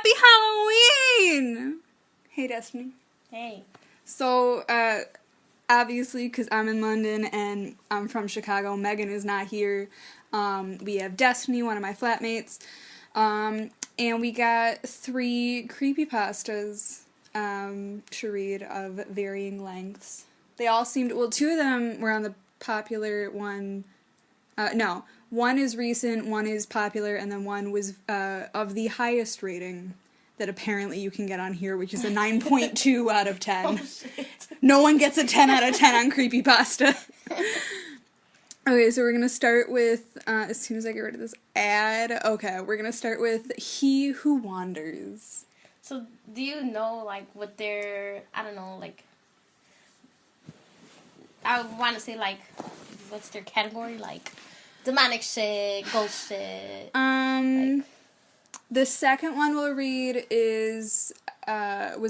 Happy Halloween! Hey, Destiny. Hey. So, obviously, because I'm in London and I'm from Chicago, Megan is not here. We have Destiny, one of my flatmates, and we got 3 creepypastas to read of varying lengths. They all seemed, well, 2 of them were on the popular one. No, one is recent, one is popular, and then one was of the highest rating that apparently you can get on here, which is a 9.2 out of 10. Oh, shit. No one gets a 10 out of 10 on creepypasta. Okay, so we're going to start with, as soon as I get rid of this ad, okay, we're going to start with He Who Wanders. So, do you know, like, what their, I don't know, like, I want to say, like, what's their category? Like, demonic shit, ghost shit. Like, the second one we'll read was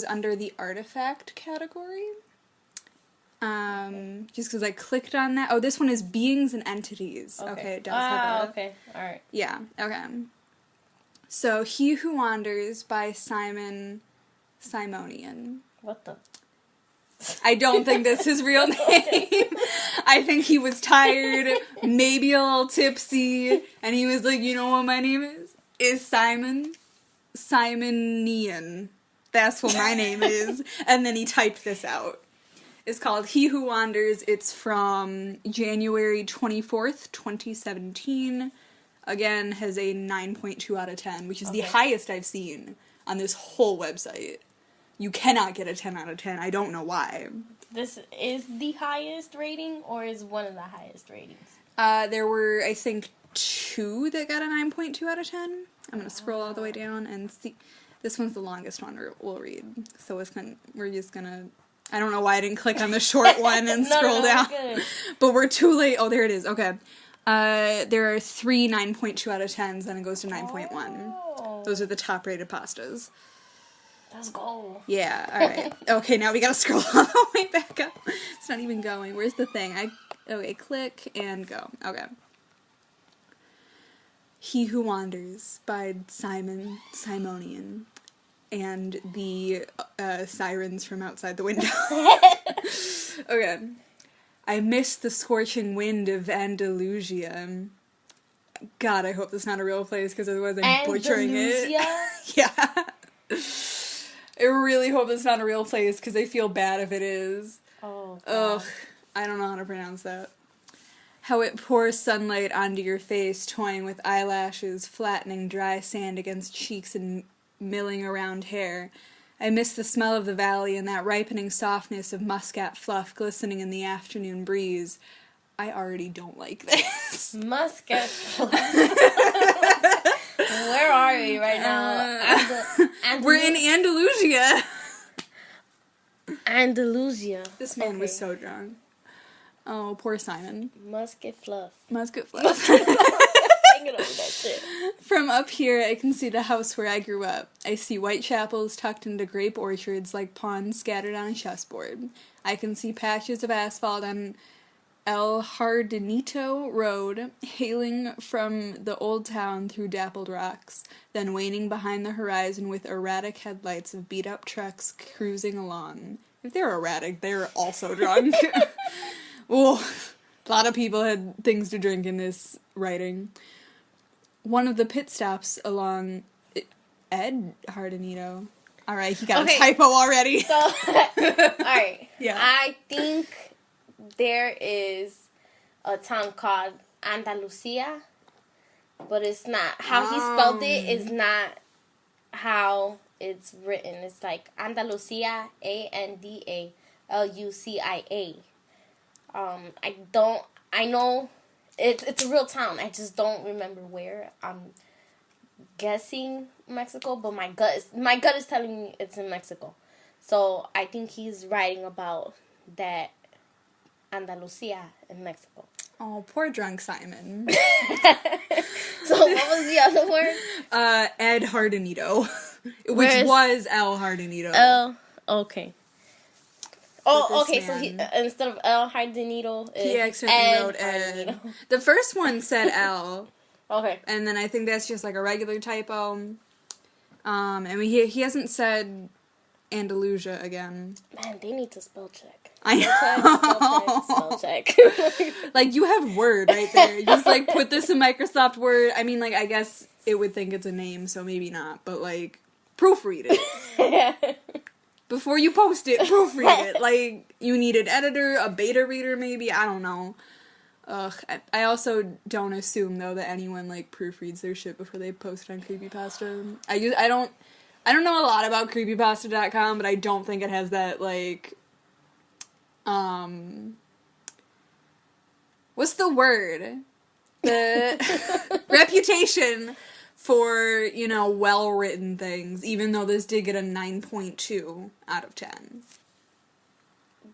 under the artifact category. Just because I clicked on that. Oh, this one is beings and entities. Okay, it does have that. Okay, alright. Yeah, okay. So, He Who Wanders by Simon Simonian. What the? I don't think that's his real name. I think he was tired, maybe a little tipsy, and he was like, you know what my name is? Is Simon Simonian. That's what my name is. And then he typed this out. It's called He Who Wanders. It's from January 24th, 2017. Again, has a 9.2 out of 10, which is the highest I've seen on this whole website. You cannot get a 10 out of 10. I don't know why. This is the highest rating, or is one of the highest ratings? There were, I think, 2 that got a 9.2 out of 10. I'm going to scroll all the way down and see. This one's the longest one we'll read. So we're just going to... I don't know why I didn't click on the short one and scroll down. Good. But we're too late. Oh, there it is. Okay. There are 3 9.2 out of 10s, then it goes to 9.1. Oh. Those are the top rated pastas. Let's go. Yeah, alright. Okay, now we gotta scroll all the way back up. It's not even going. Where's the thing? Okay, click and go. Okay. He Who Wanders by Simon Simonian. And the sirens from outside the window. Okay. I miss the scorching wind of Andalusia. God, I hope that's not a real place, because otherwise I'm butchering it. Yeah. I really hope it's not a real place, because I feel bad if it is. Oh, God. Ugh, I don't know how to pronounce that. How it pours sunlight onto your face, toying with eyelashes, flattening dry sand against cheeks and milling around hair. I miss the smell of the valley and that ripening softness of muscat fluff glistening in the afternoon breeze. I already don't like this. Muscat fluff. Where are we right now? We're in Andalusia. Andalusia. This man was so drunk. Oh, poor Simon. Muscat fluff. Muscat fluff. Over that shit. From up here, I can see the house where I grew up. I see white chapels tucked into grape orchards like pawns scattered on a chessboard. I can see patches of asphalt on El Jardinito Road, hailing from the old town through dappled rocks, then waning behind the horizon with erratic headlights of beat-up trucks cruising along. If they're erratic, they're also drunk. Oh, a lot of people had things to drink in this writing. One of the pit stops along Ed Jardinito. Alright, he got a typo already. So, alright. Yeah. I think there is a town called Andalusia, but it's not. How he spelled it is not how it's written. It's like Andalusia, Andalucia. I know it's a real town. I just don't remember where. I'm guessing Mexico, but my gut is telling me it's in Mexico. So I think he's writing about that Andalusia in Mexico. Oh, poor drunk Simon. So what was the other word? Ed Jardinito. Which was El Jardinito. Oh, okay. Oh, okay, man. so he, instead of El Jardinito, he accidentally wrote Ed. The first one said L. Okay. And then I think that's just like a regular typo. And he hasn't said Andalusia again. Man, they need to spell check. I know. Spell check. Like, you have Word right there. You just, like, put this in Microsoft Word. I mean, like, I guess it would think it's a name, so maybe not. But, like, proofread it. Before you post it, proofread it. Like, you need an editor, a beta reader maybe, I don't know. Ugh. I also don't assume, though, that anyone, like, proofreads their shit before they post it on Creepypasta. I don't know a lot about creepypasta.com, but I don't think it has that, like, what's the word? The reputation for, you know, well-written things, even though this did get a 9.2 out of 10.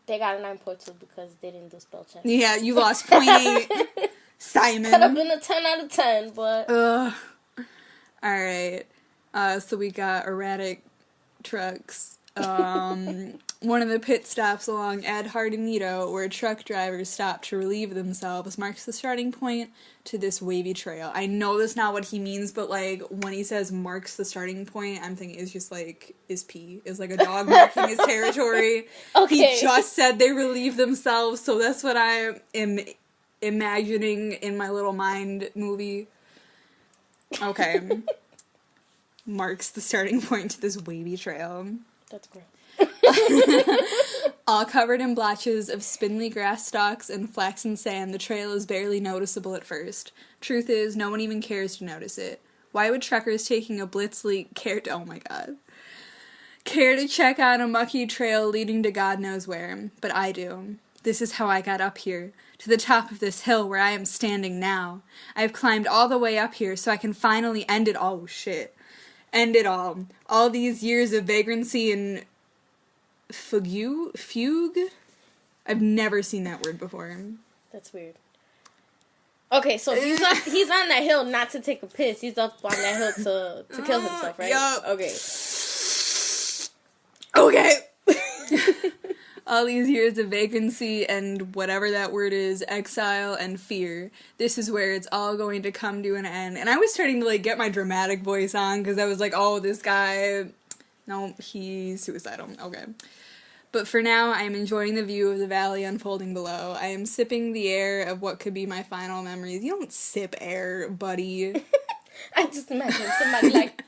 They got a 9.2 because they didn't do spell check. Yeah, you lost 0.8. Simon. Could have been a 10 out of 10, but... Alright. So we got erratic trucks. One of the pit stops along Ed Hardinito, where truck drivers stop to relieve themselves, marks the starting point to this wavy trail. I know that's not what he means, but, like, when he says marks the starting point, I'm thinking it's just, like, is pee. Is, like, a dog marking his territory. Okay. He just said they relieve themselves, so that's what I am imagining in my little mind movie. Okay. Marks the starting point to this wavy trail. That's great. All covered in blotches of spindly grass stalks and flaxen sand, the trail is barely noticeable at first. Truth is, no one even cares to notice it. Why would truckers taking a blitzly care to check out a mucky trail leading to God knows where? But I do. This is how I got up here, to the top of this hill where I am standing now. I have climbed all the way up here so I can finally end it all. Oh, shit. End it all. All these years of vagrancy and fugue? I've never seen that word before. That's weird. Okay, so he's on that hill not to take a piss. He's up on that hill to kill himself, right? Yup. Okay. All these years of vacancy and whatever that word is, exile and fear. This is where it's all going to come to an end. And I was starting to, like, get my dramatic voice on, because I was like, oh, this guy, no, he's suicidal. Okay. But for now, I am enjoying the view of the valley unfolding below. I am sipping the air of what could be my final memories. You don't sip air, buddy. I just imagine somebody, like,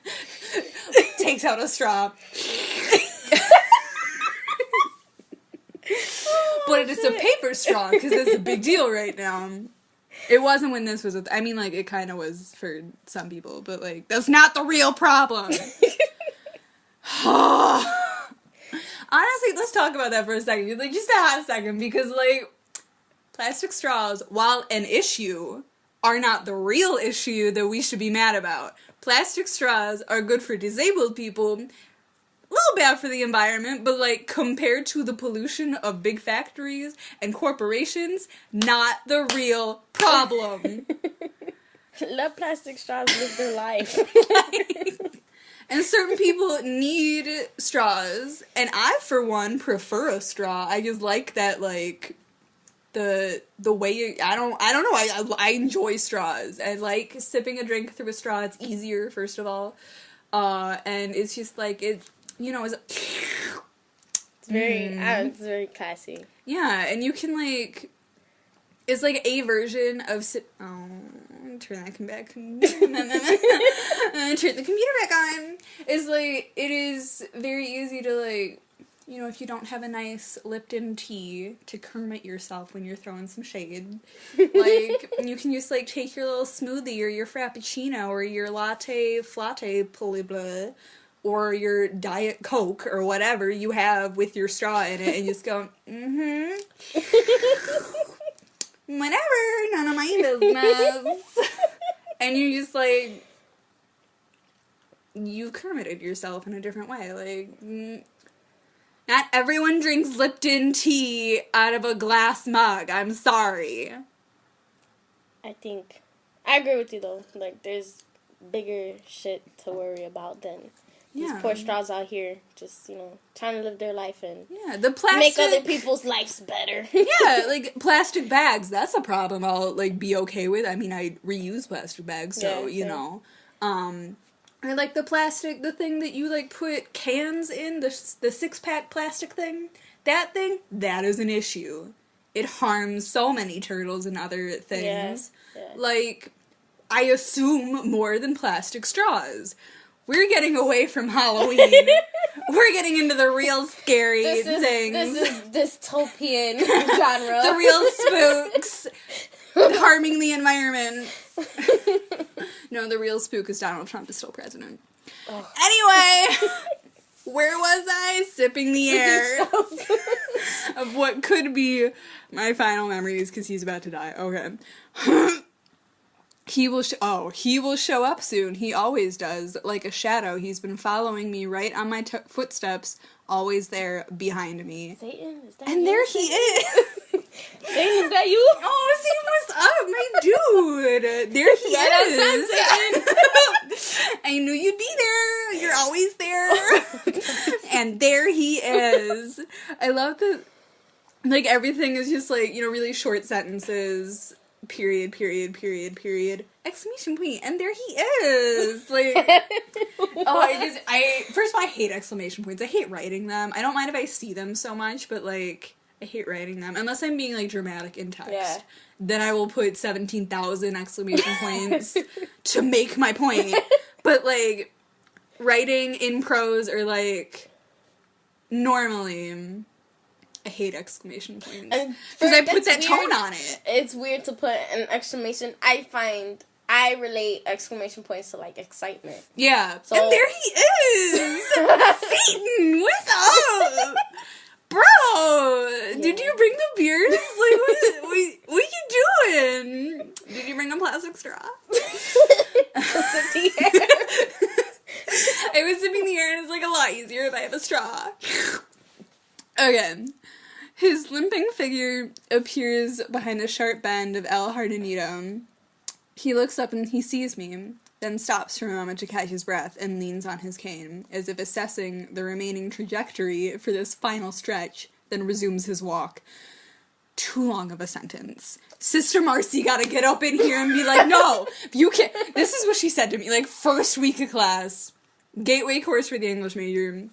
takes out a straw. But it is a paper straw, because it's a big deal right now. It wasn't when this was I mean, like, it kind of was for some people, but, like, that's not the real problem. Honestly, let's talk about that for a second. Like, just a hot second, because, like, plastic straws, while an issue, are not the real issue that we should be mad about. Plastic straws are good for disabled people, a little bad for the environment, but, like, compared to the pollution of big factories and corporations, not the real problem. Let plastic straws live their life. And certain people need straws, and I, for one, prefer a straw. I just like that, like, the way I don't know. I enjoy straws. I like sipping a drink through a straw. It's easier, first of all, and it's just like it's it's very classy. Yeah, and you can, like, it's like a version of turn that back. Turn the computer back on. Is like, it is very easy to, like, you know, if you don't have a nice Lipton tea to Kermit yourself when you're throwing some shade, like, you can just, like, take your little smoothie or your frappuccino or your latte blah, or your Diet Coke or whatever you have with your straw in it, and just go, whatever, none of my business. And you just, like, you've Kermited yourself in a different way. Like, not everyone drinks Lipton tea out of a glass mug. I'm sorry. I agree with you, though. Like, there's bigger shit to worry about than these poor straws out here just, you know, trying to live their life and the plastic, make other people's lives better. Yeah, like, plastic bags, that's a problem I'll, like, be okay with. I mean, I reuse plastic bags, so, you know. Or, like, the thing that you, like, put cans in, the 6-pack plastic thing. That thing, that is an issue. It harms so many turtles and other things. Yeah. Like, I assume more than plastic straws. We're getting away from Halloween. We're getting into the real scary things. This is dystopian genre. The real spooks. Harming the environment. No, the real spook is Donald Trump is still president. Oh. Anyway, where was I? Sipping the air of what could be my final memories because he's about to die. Okay. He will show up soon. He always does. Like a shadow. He's been following me right on my footsteps, always there behind me. Satan, is that and you? there he is. Satan, is that you? Oh, Satan, what's up, my dude? There he is. I knew you'd be there. You're always there. And there he is. I love that, like, everything is just, like, you know, really short sentences. Period, period, period, period. Exclamation point. And there he is. Like, first of all, I hate exclamation points. I hate writing them. I don't mind if I see them so much, but, like, I hate writing them. Unless I'm being, like, dramatic in text. Yeah. Then I will put 17,000 exclamation points to make my point. But, like, writing in prose or, like, normally, I hate exclamation points. Because I put that tone on it. It's weird to put an exclamation. I relate exclamation points to, like, excitement. Yeah. So, and there he is! Satan! What's up? Bro! Did you bring the beers? Like, what you doing? Did you bring a plastic straw? I was sipping the air and it's, like, a lot easier if I have a straw. Okay. His limping figure appears behind a sharp bend of El Jardinito. He looks up and he sees me, then stops for a moment to catch his breath and leans on his cane, as if assessing the remaining trajectory for this final stretch, then resumes his walk. Too long of a sentence. Sister Marcy gotta get up in here and be like, no, you can't. This is what she said to me, like, first week of class. Gateway course for the English major.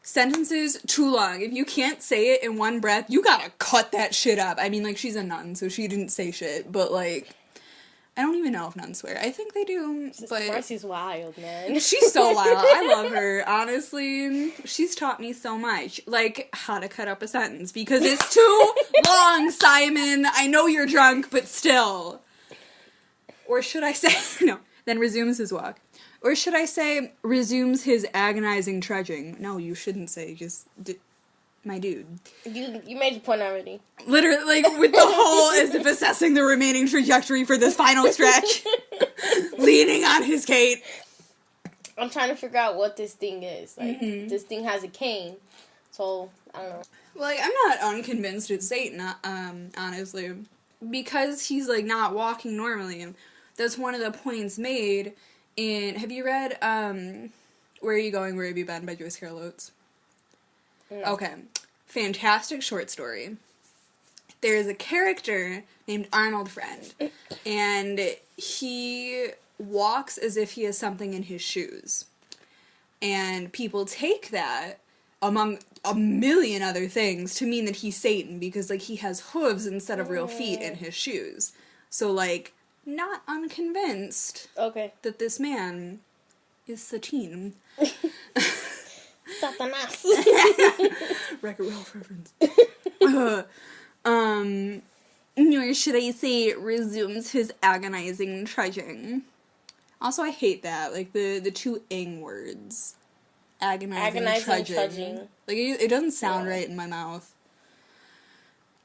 Sentences too long. If you can't say it in one breath, you gotta cut that shit up. I mean, like, she's a nun, so she didn't say shit, but, like, I don't even know if nuns swear. I think they do, but Marcy's wild, man. She's so wild. I love her, honestly. She's taught me so much. Like, how to cut up a sentence, because it's too long, Simon. I know you're drunk, but still. Or should I say, no, then resumes his walk. Or should I say, resumes his agonizing trudging. No, you shouldn't say, just, my dude. You made your point already. Literally, like, with the whole, as if assessing the remaining trajectory for this final stretch. Leaning on his cane. I'm trying to figure out what this thing is. Like, this thing has a cane. So, I don't know. Like, I'm not unconvinced it's Satan, honestly. Because he's, like, not walking normally. That's one of the points made in, have you read, Where Are You Going, Where Have You Been by Joyce Carol Oates? No. Okay. Fantastic short story. There is a character named Arnold Friend, and he walks as if he has something in his shoes. And people take that, among a million other things, to mean that he's Satan, because, like, he has hooves instead of real feet in his shoes. So, like, not unconvinced that this man is Satan. Satanas. Wreck-It Ralph reference. Nor should I say resumes his agonizing trudging. Also, I hate that. Like, the two ing words. Agonizing trudging. Like, it doesn't sound right in my mouth.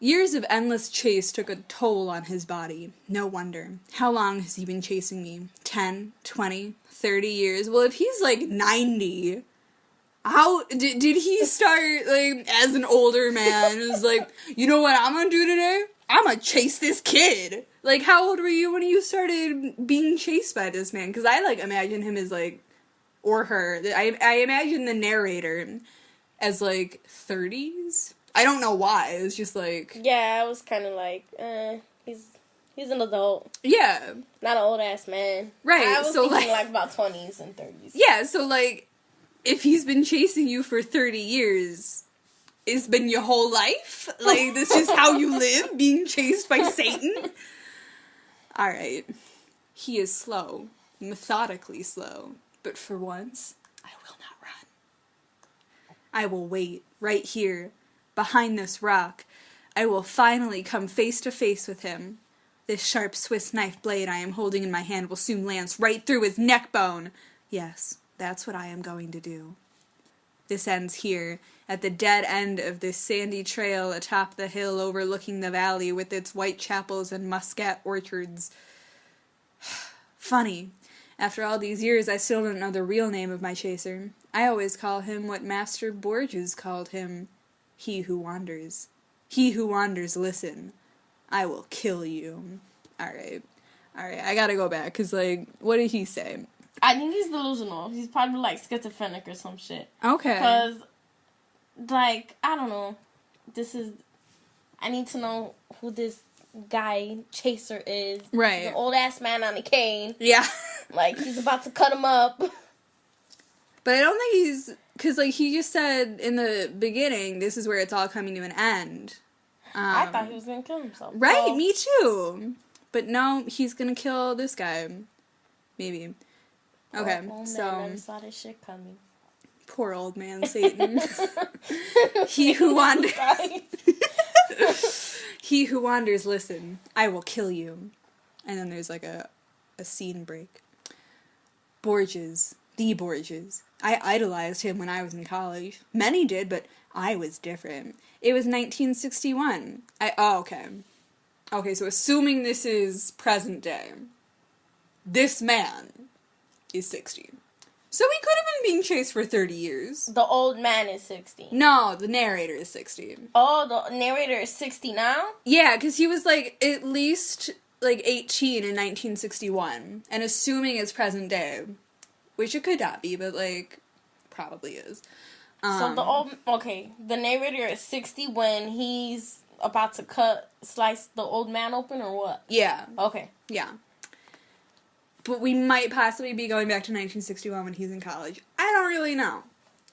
Years of endless chase took a toll on his body. No wonder. How long has he been chasing me? 10, 20, 30 years? Well, if he's, like, 90... How did he start, like, as an older man? It was like, you know what I'm gonna do today? I'm gonna chase this kid. Like, how old were you when you started being chased by this man? Because I, like, imagine him as, like, or her. I imagine the narrator as, like, 30s. I don't know why. It was just, like... Yeah, I was kind of like, He's an adult. Yeah. Not an old-ass man. Right, I was so, thinking, like- about 20s and 30s. Yeah, so, like, if he's been chasing you for 30 years, it's been your whole life? Like, this is how you live, being chased by Satan? Alright. He is slow. Methodically slow. But for once, I will not run. I will wait, right here, behind this rock. I will finally come face to face with him. This sharp Swiss knife blade I am holding in my hand will soon lance right through his neck bone. Yes, that's what I am going to do. This ends here, at the dead end of this sandy trail atop the hill overlooking the valley with its white chapels and muscat orchards. Funny, after all these years I still don't know the real name of my chaser. I always call him what Master Borges called him, he who wanders. He who wanders, listen. I will kill you. Alright, I gotta go back, because, like, what did he say? I think he's delusional. He's probably, like, schizophrenic or some shit. Okay. Because, like, I don't know. I need to know who this guy, Chaser, is. Right. He's an old-ass man on a cane. Yeah. Like, he's about to cut him up. But I don't think he's... Because, like, he just said in the beginning, this is where it's all coming to an end. I thought he was going to kill himself. Right, So, me too. But no, he's gonna kill this guy. Maybe. Okay, old so... man never saw this shit coming. Poor old man Satan. He who wanders... He who wanders, listen. I will kill you. And then there's, like, a scene break. Borges. The Borges. I idolized him when I was in college. Many did, but I was different. It was 1961. Okay. Okay, so assuming this is present day, this man is 60. So he could have been being chased for 30 years. The old man is 60. No, the narrator is 60. Oh, the narrator is 60 now? Yeah, because he was, like, at least, like, 18 in 1961. And assuming it's present day, which it could not be, but, like, probably is. So the narrator is 60 when he's about to slice the old man open, or what? Yeah. Okay. Yeah. But we might possibly be going back to 1961 when he's in college. I don't really know.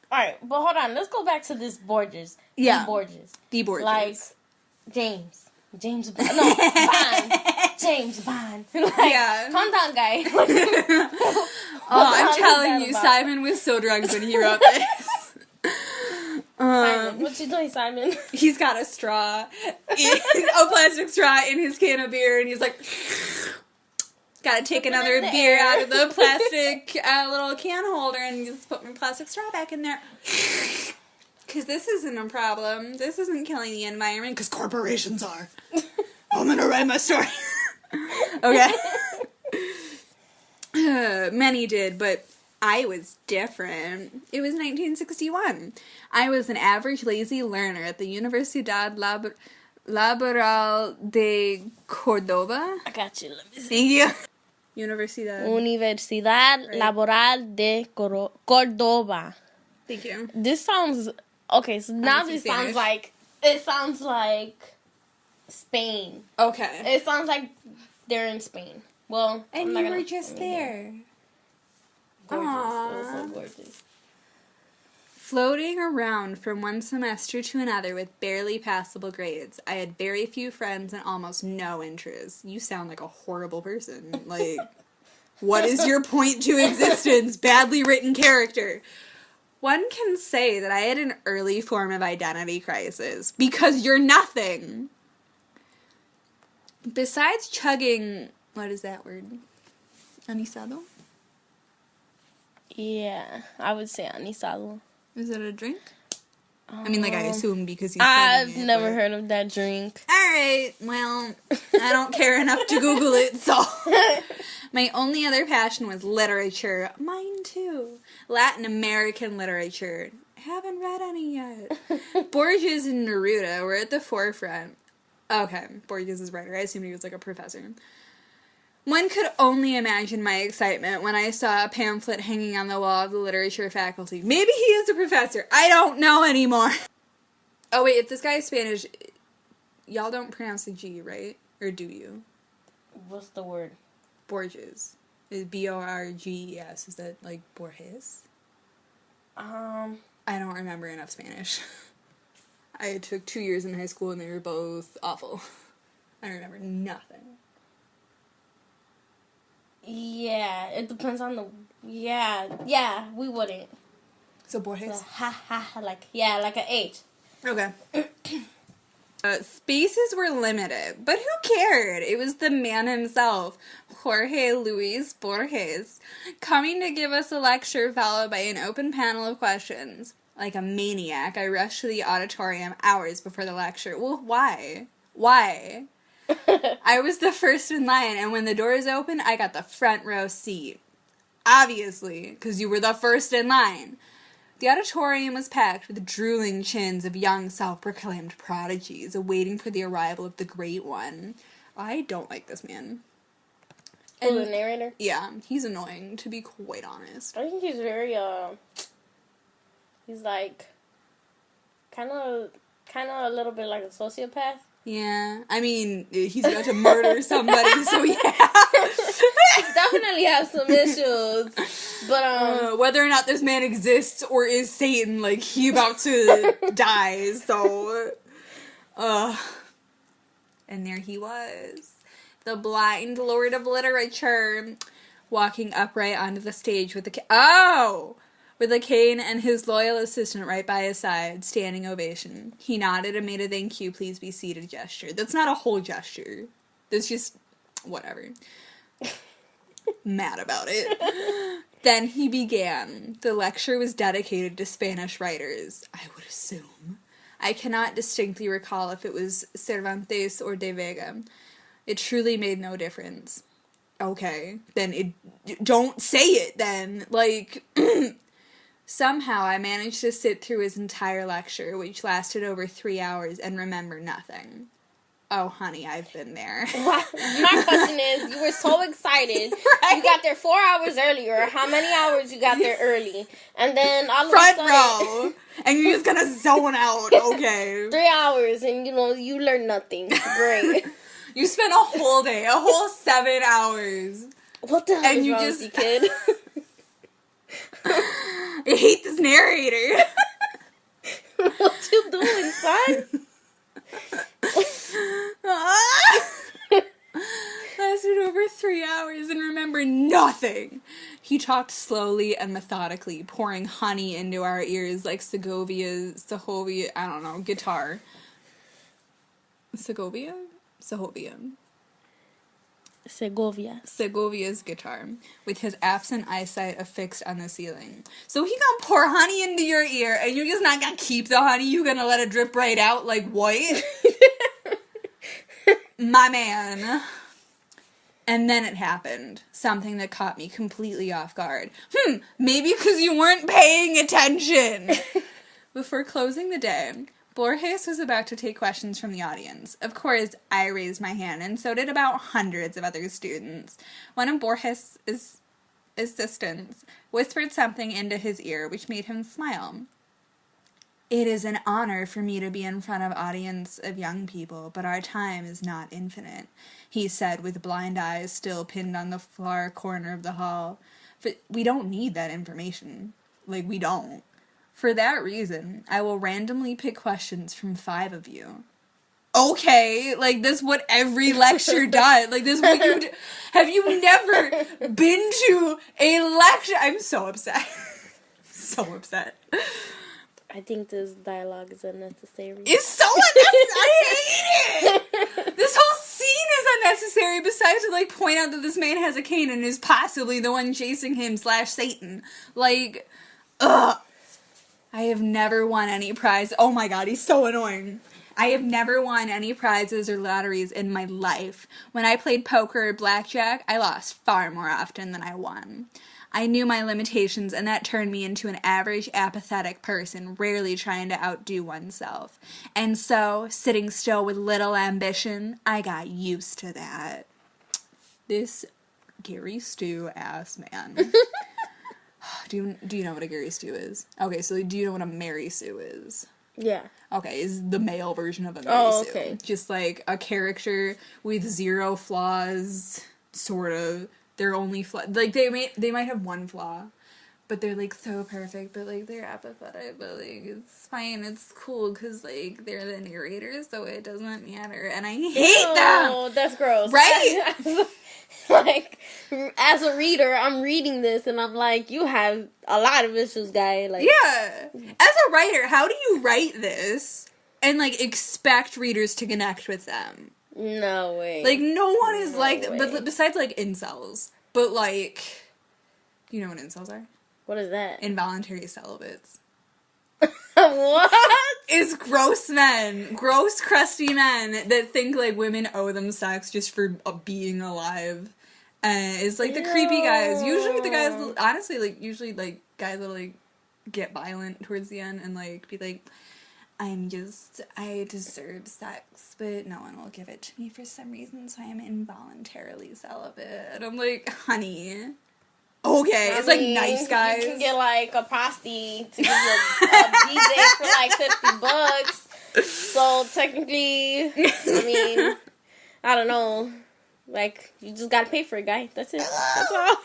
Alright, but hold on. Let's go back to this Borges. Yeah. The Borges. The Borges. Like, James Bond. No, Bond. James Bond. Like, Yeah. calm down, guy. I'm telling you, about? Simon was so drunk when he wrote this. Simon, what you doing, Simon? He's got a straw, a plastic straw in his can of beer, and he's like, gotta take Put it another in the beer air. out of the plastic little can holder and just put my plastic straw back in there. Because this isn't a problem. This isn't killing the environment, because corporations are. I'm gonna write my story. Okay. Many did, but I was different. It was 1961. I was an average lazy learner at the Universidad Laboral de Córdoba. I got you. Let me see. Thank you. Universidad Laboral de Córdoba. Thank you. This sounds... Okay, so now speak this sounds Spanish. like... It sounds like Spain. Okay. It sounds like they're in Spain. Well, And I'm not you gonna- were just there. Gorgeous. Aww. It was so gorgeous. Floating around from one semester to another with barely passable grades. I had very few friends and almost no interests. You sound like a horrible person. Like, what is your point to existence? Badly written character. One can say that I had an early form of identity crisis. Because you're nothing. Besides chugging... What is that word? Anisado? Yeah, I would say anisado. Is it a drink? I mean, like, I assume because he's I've chugging it, never but- heard of that drink. Alright, well, I don't care enough to Google it, so... My only other passion was literature. Mine too. Latin American literature. Haven't read any yet. Borges and Neruda were at the forefront. Okay, Borges is writer. I assumed he was like a professor. One could only imagine my excitement when I saw a pamphlet hanging on the wall of the literature faculty. Maybe he is a professor. I don't know anymore. Oh wait, if this guy is Spanish, y'all don't pronounce the G, right? Or do you? What's the word? Borges. Is Borges. Is that like Borges? I don't remember enough Spanish. I took 2 years in high school and they were both awful. I remember nothing. Yeah, it depends on the... Yeah, we wouldn't. So Borges? So, like an H. Okay. Spaces were limited, but who cared? It was the man himself, Jorge Luis Borges, coming to give us a lecture followed by an open panel of questions. Like a maniac, I rushed to the auditorium hours before the lecture. Well, why? Why? I was the first in line, and when the doors opened, I got the front row seat. Obviously, because you were the first in line. The auditorium was packed with drooling chins of young self-proclaimed prodigies awaiting for the arrival of the Great One. I don't like this man. And the narrator? Yeah, he's annoying, to be quite honest. I think he's very, he's like, kind of a little bit like a sociopath. Yeah, I mean, he's about to murder somebody, so yeah. He definitely has some issues, but, whether or not this man exists or is Satan, like, he about to die, so, and there he was, the blind lord of literature, walking upright onto the stage with with a cane and his loyal assistant right by his side, standing ovation. He nodded and made a thank you, please be seated gesture. That's not a whole gesture. That's just, whatever. Mad about it. Then he began. The lecture was dedicated to Spanish writers, I would assume. I cannot distinctly recall if it was Cervantes or De Vega. It truly made no difference. Okay, then don't say it then. Like... Somehow I managed to sit through his entire lecture, which lasted over 3 hours, and remember nothing. Oh, honey, I've been there. My question is, you were so excited. Right? You got there 4 hours earlier. How many hours you got there early? And then all front of a sudden... row. And you're just gonna zone out, okay. 3 hours, and you learned nothing. Great. You spent a whole day, a whole 7 hours. What the hell and is you wrong just... with you, kid? I hate this narrator. What you doing, son? Lasted over 3 hours and remember nothing. He talked slowly and methodically, pouring honey into our ears like Segovia, I don't know, guitar. Segovia? Segovia's guitar, with his absent eyesight affixed on the ceiling. So he gonna pour honey into your ear, and you're just not gonna keep the honey, you gonna let it drip right out like what? My man. And then it happened. Something that caught me completely off guard. Maybe because you weren't paying attention. Before closing the day, Borges was about to take questions from the audience. Of course, I raised my hand, and so did about hundreds of other students. One of Borges' assistants whispered something into his ear, which made him smile. It is an honor for me to be in front of an audience of young people, but our time is not infinite, he said with blind eyes still pinned on the far corner of the hall. But we don't need that information. Like, we don't. For that reason, I will randomly pick questions from 5 of you. Okay, like, this is what every lecture does. Like, this is what you do. Have you never been to a lecture? I'm so upset. So upset. I think this dialogue is unnecessary. It's so unnecessary. I hate it. This whole scene is unnecessary, besides to, like, point out that this man has a cane and is possibly the one chasing him / Satan. Like, ugh. I have never won any prize. Oh my god, he's so annoying. I have never won any prizes or lotteries in my life. When I played poker or blackjack, I lost far more often than I won. I knew my limitations, and that turned me into an average, apathetic person, rarely trying to outdo oneself. And so, sitting still with little ambition, I got used to that. This Gary Stu ass man. Do you know what a Gary Stu is? Okay, so do you know what a Mary Sue is? Yeah. Okay, is the male version of a Mary Oh, Sue. okay. Just like a character with zero flaws, sort of. Their only flaw, like they might have one flaw, but they're like so perfect, but like they're apathetic, but like it's fine, it's cool because like they're the narrator, so it doesn't matter, and I hate them. Oh, that's gross. Right? Like, as a reader, I'm reading this and I'm like, you have a lot of issues, guy. Like, Yeah. As a writer, how do you write this and like expect readers to connect with them? no way. Like no one is No like, way. but besides like incels, but like, you know what incels are? What is that? Involuntary celibates. What? Is gross men, gross crusty men that think like women owe them sex just for being alive. It's like the creepy guys. Usually the guys, honestly, like usually like guys will like get violent towards the end and like be like, I deserve sex, but no one will give it to me for some reason, so I am involuntarily celibate. And I'm like, honey, okay, it's like nice guys. You can get like a prostitute to give you a DJ for like $50. So technically, I mean, I don't know. Like, you just gotta pay for it, guy. That's it. That's all.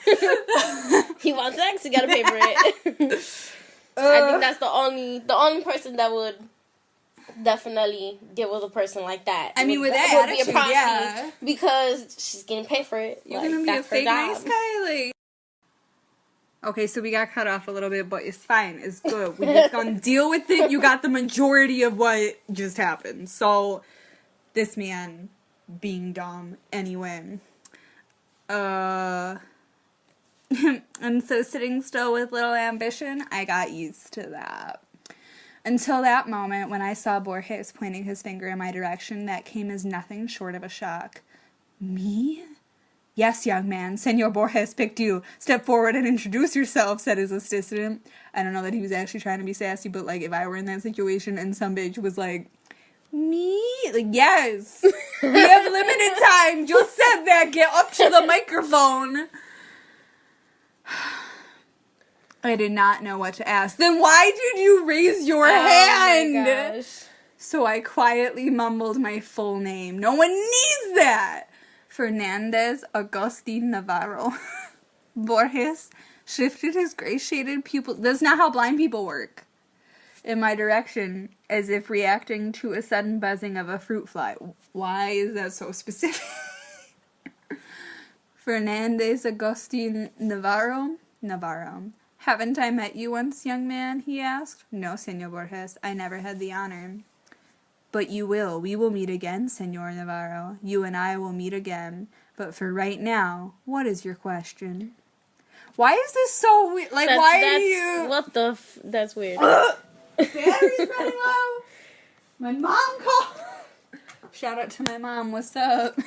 He wants sex, you gotta pay for it. I think that's the only person that would definitely get with a person like that. I mean, with that would attitude, be a prostitute, yeah. because she's getting paid for it. You're like, gonna be that's a fake her nice job. guy, like. Okay, so we got cut off a little bit, but it's fine. It's good. We're just gonna deal with it. You got the majority of what just happened. So, this man being dumb anyway. And so sitting still with little ambition, I got used to that. Until that moment when I saw Borges pointing his finger in my direction, that came as nothing short of a shock. Me? Yes, young man, Senor Borges picked you. Step forward and introduce yourself, said his assistant. I don't know that he was actually trying to be sassy, but like if I were in that situation and some bitch was like, me? Like, yes. We have limited time. Just said that. Get up to the microphone. I did not know what to ask. Then why did you raise your hand? Oh my gosh. So I quietly mumbled my full name. No one needs that. Fernandez Agustin Navarro. Borges shifted his gray-shaded pupils. That's not how blind people work. In my direction, as if reacting to a sudden buzzing of a fruit fly. Why is that so specific? Fernandez Agustin Navarro. Haven't I met you once, young man? He asked. No, Senor Borges. I never had the honor. But you will. We will meet again, Senor Navarro. You and I will meet again. But for right now, what is your question? Why is this so weird? Like, why are you... What the that's weird. Battery's running low. My mom called. Shout out to my mom. What's up?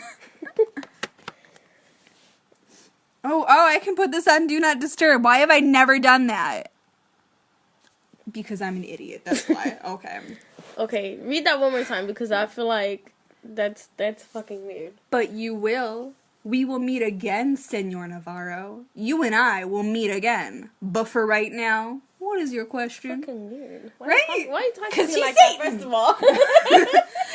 Oh, I can put this on Do Not Disturb. Why have I never done that? Because I'm an idiot. That's why. Okay. Okay, read that one more time because I feel like that's fucking weird. But you will. We will meet again, Senor Navarro. You and I will meet again. But for right now, what is your question? Fucking weird. Right? Why are you talking to 'Cause me he's like that, Satan. first of all?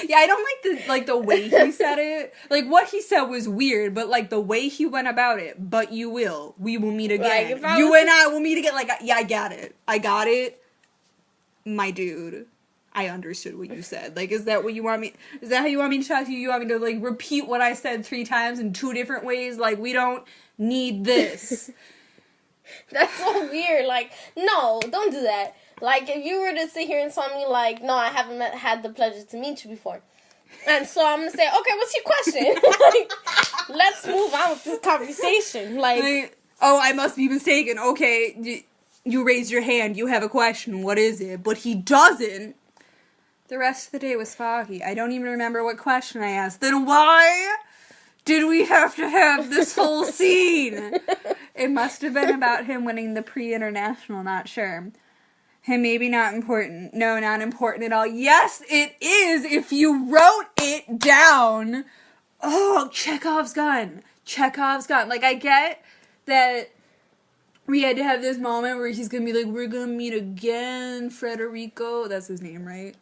Yeah, I don't like the way he said it. Like, what he said was weird, but, like, the way he went about it. But you will. We will meet again. Like, if I you was and I will meet again. Like, yeah, I got it. I got it. My dude. I understood what you said. Like, is that what you want me... Is that how you want me to talk to you? You want me to, like, repeat what I said 3 times in 2 different ways? Like, we don't need this. That's so weird. Like, no, don't do that. Like, if you were to sit here and tell me, like, no, I haven't had the pleasure to meet you before. And so I'm going to say, okay, what's your question? Like, let's move on with this conversation. Like, oh, I must be mistaken. Okay, you raised your hand. You have a question. What is it? But he doesn't. The rest of the day was foggy. I don't even remember what question I asked. Then why did we have to have this whole scene? It must have been about him winning the pre-international, not sure. Hey, maybe not important. No, not important at all. Yes, it is if you wrote it down. Oh, Chekhov's gun. Like, I get that we had to have this moment where he's gonna be like, we're gonna meet again, Federico. That's his name, right?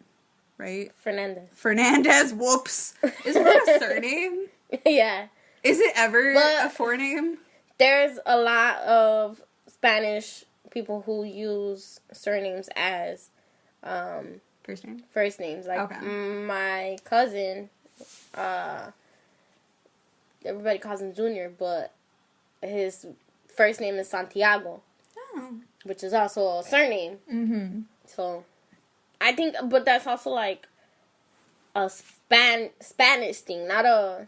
Right? Fernandez, whoops. Isn't that a surname? Yeah. Is it ever a forename? There's a lot of Spanish people who use surnames as first names. Like, okay. My cousin, everybody calls him Junior, but his first name is Santiago. Oh. Which is also a surname. Mm-hmm. So, I think, but that's also like a Spanish thing, not a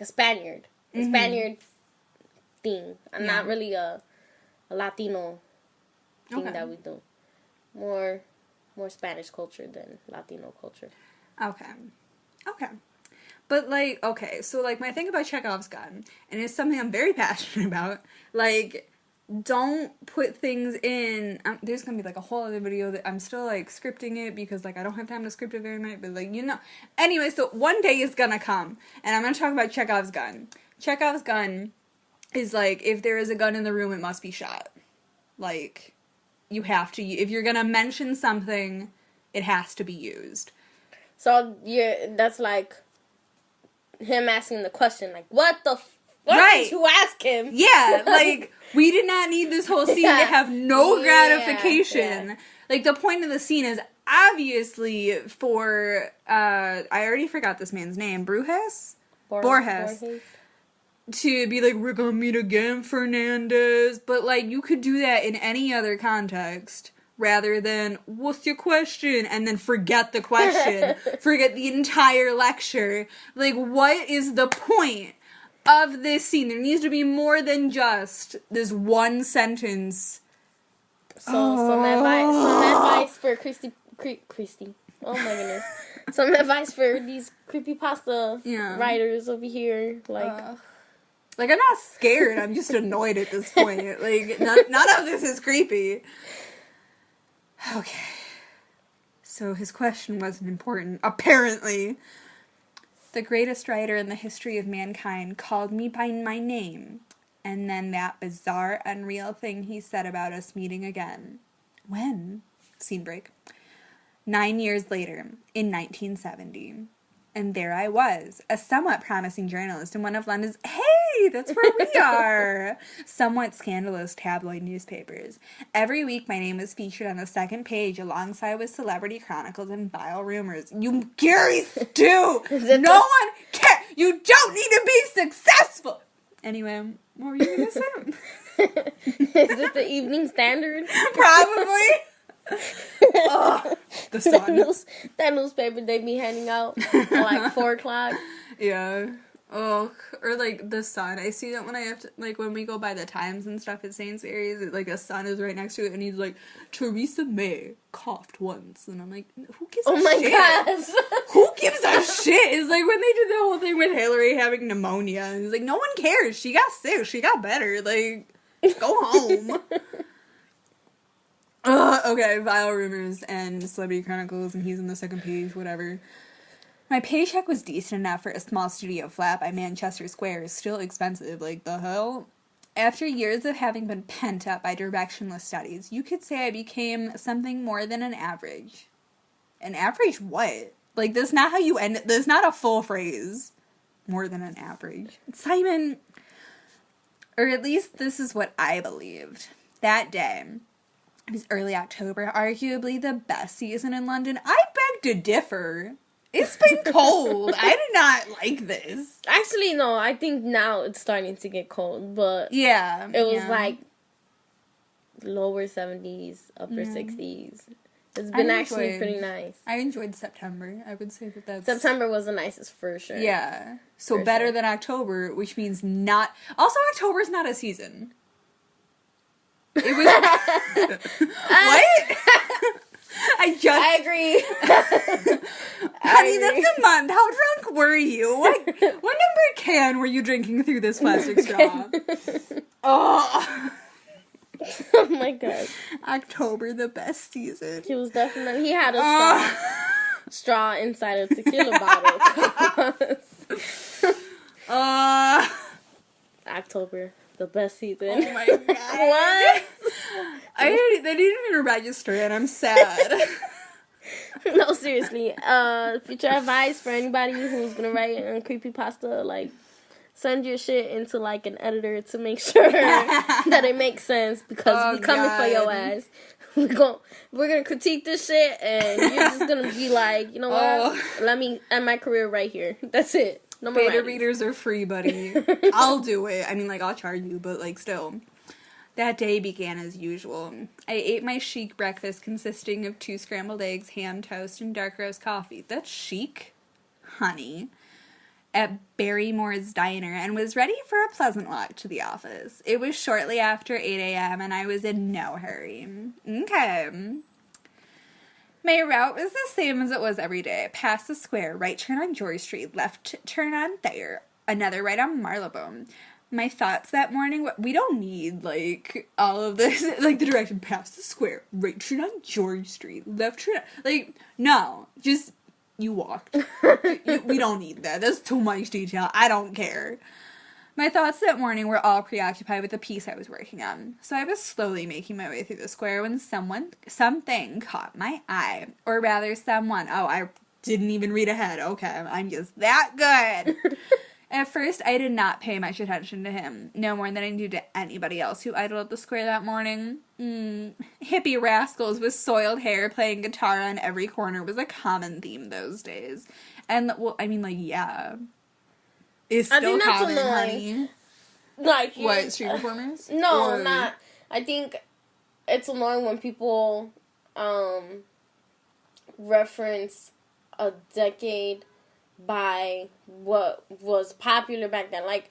Spaniard. A Spaniard thing. And not really a Latino thing that we do. More Spanish culture than Latino culture. Okay. But, like, okay, so, like, my thing about Chekhov's gun, and it's something I'm very passionate about, like, don't put things in, there's gonna be, like, a whole other video that I'm still, like, scripting it, because, like, I don't have time to script it very much, but, like, you know. Anyway, so one day is gonna come, and I'm gonna talk about Chekhov's gun. Chekhov's gun is, like, if there is a gun in the room, it must be shot. Like, you have to, if you're gonna mention something, it has to be used. So, that's like him asking the question, like, what did you ask him? Yeah, like, we did not need this whole scene to have no gratification. Yeah. Like, the point of the scene is obviously for, I already forgot this man's name, Borges? To be like, we're gonna meet again, Fernandez. But, like, you could do that in any other context. Rather than, what's your question? And then forget the question. Forget the entire lecture. Like, what is the point of this scene? There needs to be more than just this one sentence. So, some advice for Christy. Oh my goodness. Some advice for these creepypasta writers over here. Like, I'm not scared. I'm just annoyed at this point. Like, none of this is creepy. Okay. So his question wasn't important, apparently. The greatest writer in the history of mankind called me by my name. And then that bizarre, unreal thing he said about us meeting again. When? Scene break. 9 years later, in 1970. And there I was, a somewhat promising journalist in one of London's, hey, that's where we are, somewhat scandalous tabloid newspapers. Every week my name was featured on the second page alongside with celebrity chronicles and vile rumors. You Gary Stu! No one cares! You don't need to be successful! Anyway, what were you going to say? Is it the Evening Standard? Probably. Oh, the Sun. That newspaper they be handing out at like 4 o'clock. Yeah. Oh, or like the Sun. I see that when I have to, like, when we go by the Times and stuff at Sainsbury's, like a Sun is right next to it, and he's like, Theresa May coughed once, and I'm like, who gives a shit? Oh my gosh. Who gives a shit? It's like when they did the whole thing with Hillary having pneumonia, and it's like, no one cares. She got sick. She got better. Like, go home. Okay, vile rumors and celebrity chronicles, and he's on the second page, whatever. My paycheck was decent enough for a small studio flat by Manchester Square. Still expensive, like the hell? After years of having been pent up by directionless studies, you could say I became something more than an average. An average what? Like, that's not how you end it. That's not a full phrase. More than an average. Simon, or at least this is what I believed. That day, it was early October, arguably the best season in London. I beg to differ. It's been cold. I did not like this. Actually, no. I think now it's starting to get cold, but yeah, it was like lower 70s, upper 60s. It's been actually pretty nice. I enjoyed September. I would say that's... September was the nicest for sure. Yeah. So for better than October, which means not... Also, October's not a season. It was... What? I agree. Honey, that's a month. How drunk were you? What number can were you drinking through this plastic straw? Oh... Oh my god. October, the best season. He was definitely... He had a straw inside a tequila bottle. October. the best season. Oh my god. What? They didn't even register and I'm sad. No, seriously. Future advice for anybody who's gonna write a creepypasta, like, send your shit into, like, an editor to make sure that it makes sense, because we coming for your ass. We're gonna critique this shit, and you're just gonna be like, you know what? Let me end my career right here. That's it. No more Beta readers are free, buddy. I'll do it. I mean, like, I'll charge you, but, like, still. That day began as usual. I ate my chic breakfast consisting of 2 scrambled eggs, ham toast, and dark roast coffee. That's chic, honey. At Barrymore's Diner, and was ready for a pleasant walk to the office. It was shortly after 8 a.m., and I was in no hurry. Okay. My route was the same as it was every day. Past the square, right turn on George Street, left turn on Thayer, another right on Marylebone. My thoughts that morning were, we don't need, like, all of this, like, the direction past the square, right turn on George Street, left turn on, like, no, just... You walked. We don't need that. That's too much detail. I don't care. My thoughts that morning were all preoccupied with the piece I was working on. So I was slowly making my way through the square when something caught my eye. Or rather, someone. Oh, I didn't even read ahead. Okay, I'm just that good. At first, I did not pay much attention to him. No more than I did to anybody else who idled at the square that morning. Hippie rascals with soiled hair playing guitar on every corner was a common theme those days. And, well, I mean, like, yeah. It's still common, honey. Like, what, street performers? No, not. I think it's annoying when people reference a decade by what was popular back then. Like,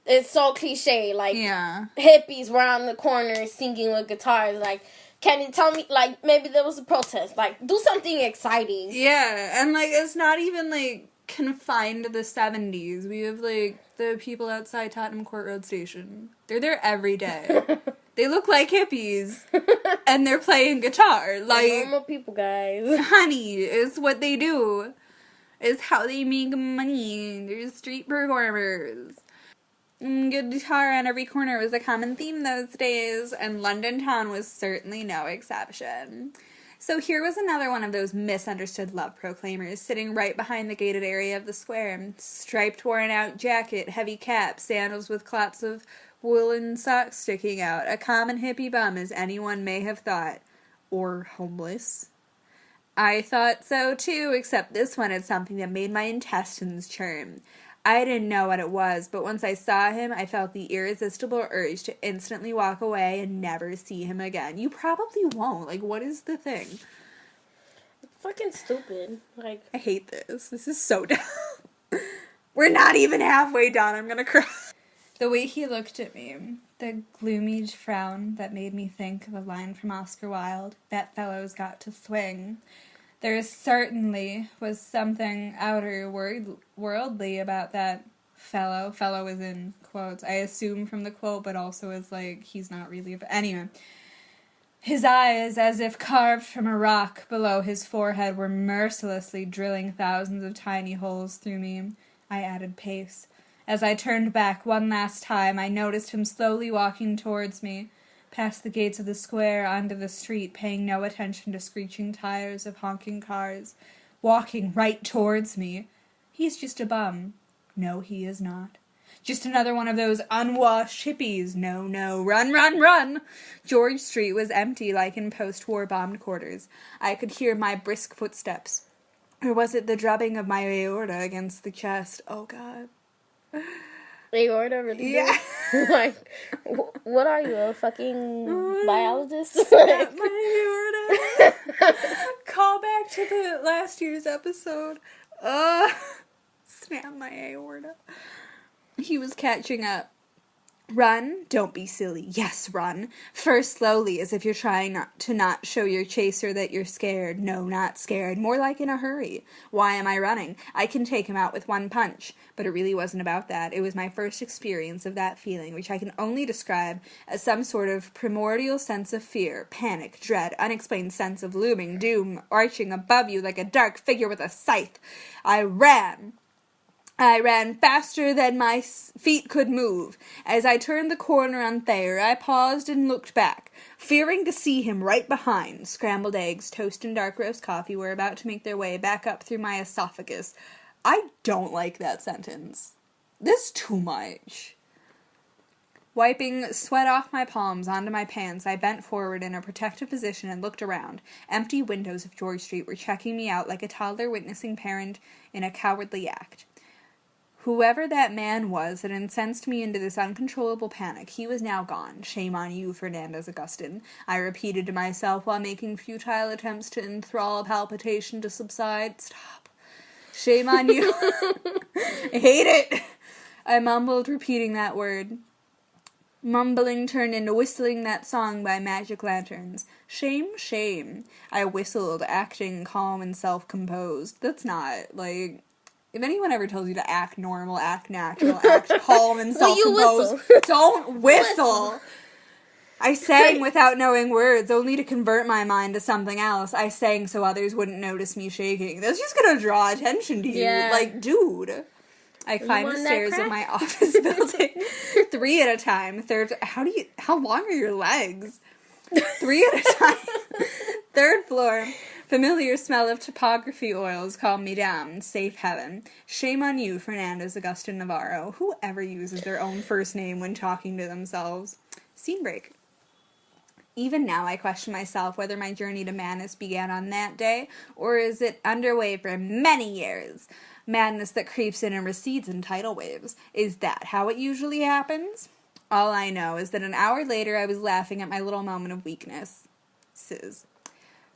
it's so cliche. Like, hippies were on the corner singing with guitars. Like, can you tell me, like, maybe there was a protest? Like, do something exciting. Yeah, and, like, it's not even, like, confined to the 70s. We have, like, the people outside Tottenham Court Road Station. They're there every day. They look like hippies, and they're playing guitar. Like, they're normal people, guys. Honey, it's what they do. It's how they make money. They're street performers. Good guitar on every corner was a common theme those days, and London town was certainly no exception. So here was another one of those misunderstood love proclaimers, sitting right behind the gated area of the square. Striped worn-out jacket, heavy cap, sandals with clots of woolen socks sticking out. A common hippie bum, as anyone may have thought. Or homeless. I thought so too, except this one had something that made my intestines churn. I didn't know what it was, but once I saw him, I felt the irresistible urge to instantly walk away and never see him again. You probably won't. Like, what is the thing? It's fucking stupid. Like, I hate this. This is so dumb. We're not even halfway done. I'm gonna cry. The way he looked at me, the gloomy frown that made me think of a line from Oscar Wilde, "That fellow's got to swing." There certainly was something outer worldly about that fellow. Fellow is in quotes. I assume from the quote, but also as, like, he's not really... Anyway. His eyes, as if carved from a rock below his forehead, were mercilessly drilling thousands of tiny holes through me. I added pace. As I turned back one last time, I noticed him slowly walking towards me, past the gates of the square onto the street, paying no attention to screeching tires of honking cars, walking right towards me. He's just a bum. No, he is not. Just another one of those unwashed hippies. No, no, run, run, run! George Street was empty like in post-war bombed quarters. I could hear my brisk footsteps. Or was it the drubbing of my aorta against the chest? Oh, God. Aorta, really? Yeah. Like, what are you, a fucking biologist? Snap my aorta. Call back to the last year's episode. Snap my aorta. He was catching up. Run? Don't be silly. Yes, run. First slowly, as if you're trying not show your chaser that you're scared. No, not scared. More like in a hurry. Why am I running? I can take him out with one punch. But it really wasn't about that. It was my first experience of that feeling, which I can only describe as some sort of primordial sense of fear, panic, dread, unexplained sense of looming doom, arching above you like a dark figure with a scythe. I ran. I ran faster than my feet could move. As I turned the corner on Thayer, I paused and looked back, fearing to see him right behind. Scrambled eggs, toast, and dark roast coffee were about to make their way back up through my esophagus. I don't like that sentence. This is too much. Wiping sweat off my palms onto my pants, I bent forward in a protective position and looked around. Empty windows of George Street were checking me out like a toddler witnessing parent in a cowardly act. Whoever that man was that incensed me into this uncontrollable panic, he was now gone. Shame on you, Fernandez Augustin, I repeated to myself while making futile attempts to enthrall palpitation to subside. Stop. Shame on you. I hate it. I mumbled, repeating that word. Mumbling turned into whistling that song by Magic Lanterns. Shame, shame. I whistled, acting calm and self-composed. That's not, like... If anyone ever tells you to act normal, act natural, act calm and self-composed, don't whistle. I sang without knowing words, only to convert my mind to something else. I sang so others wouldn't notice me shaking. That's just gonna draw attention to you. Yeah. Like, dude. I climbed the stairs of my office building, 3 at a time. How long are your legs? 3 at a time. 3rd floor. Familiar smell of topography oils calmed me down. Safe heaven. Shame on you, Fernandez Augustin Navarro. Who ever uses their own first name when talking to themselves? Scene break. Even now I question myself whether my journey to madness began on that day, or is it underway for many years? Madness that creeps in and recedes in tidal waves. Is that how it usually happens? All I know is that an hour later I was laughing at my little moment of weakness.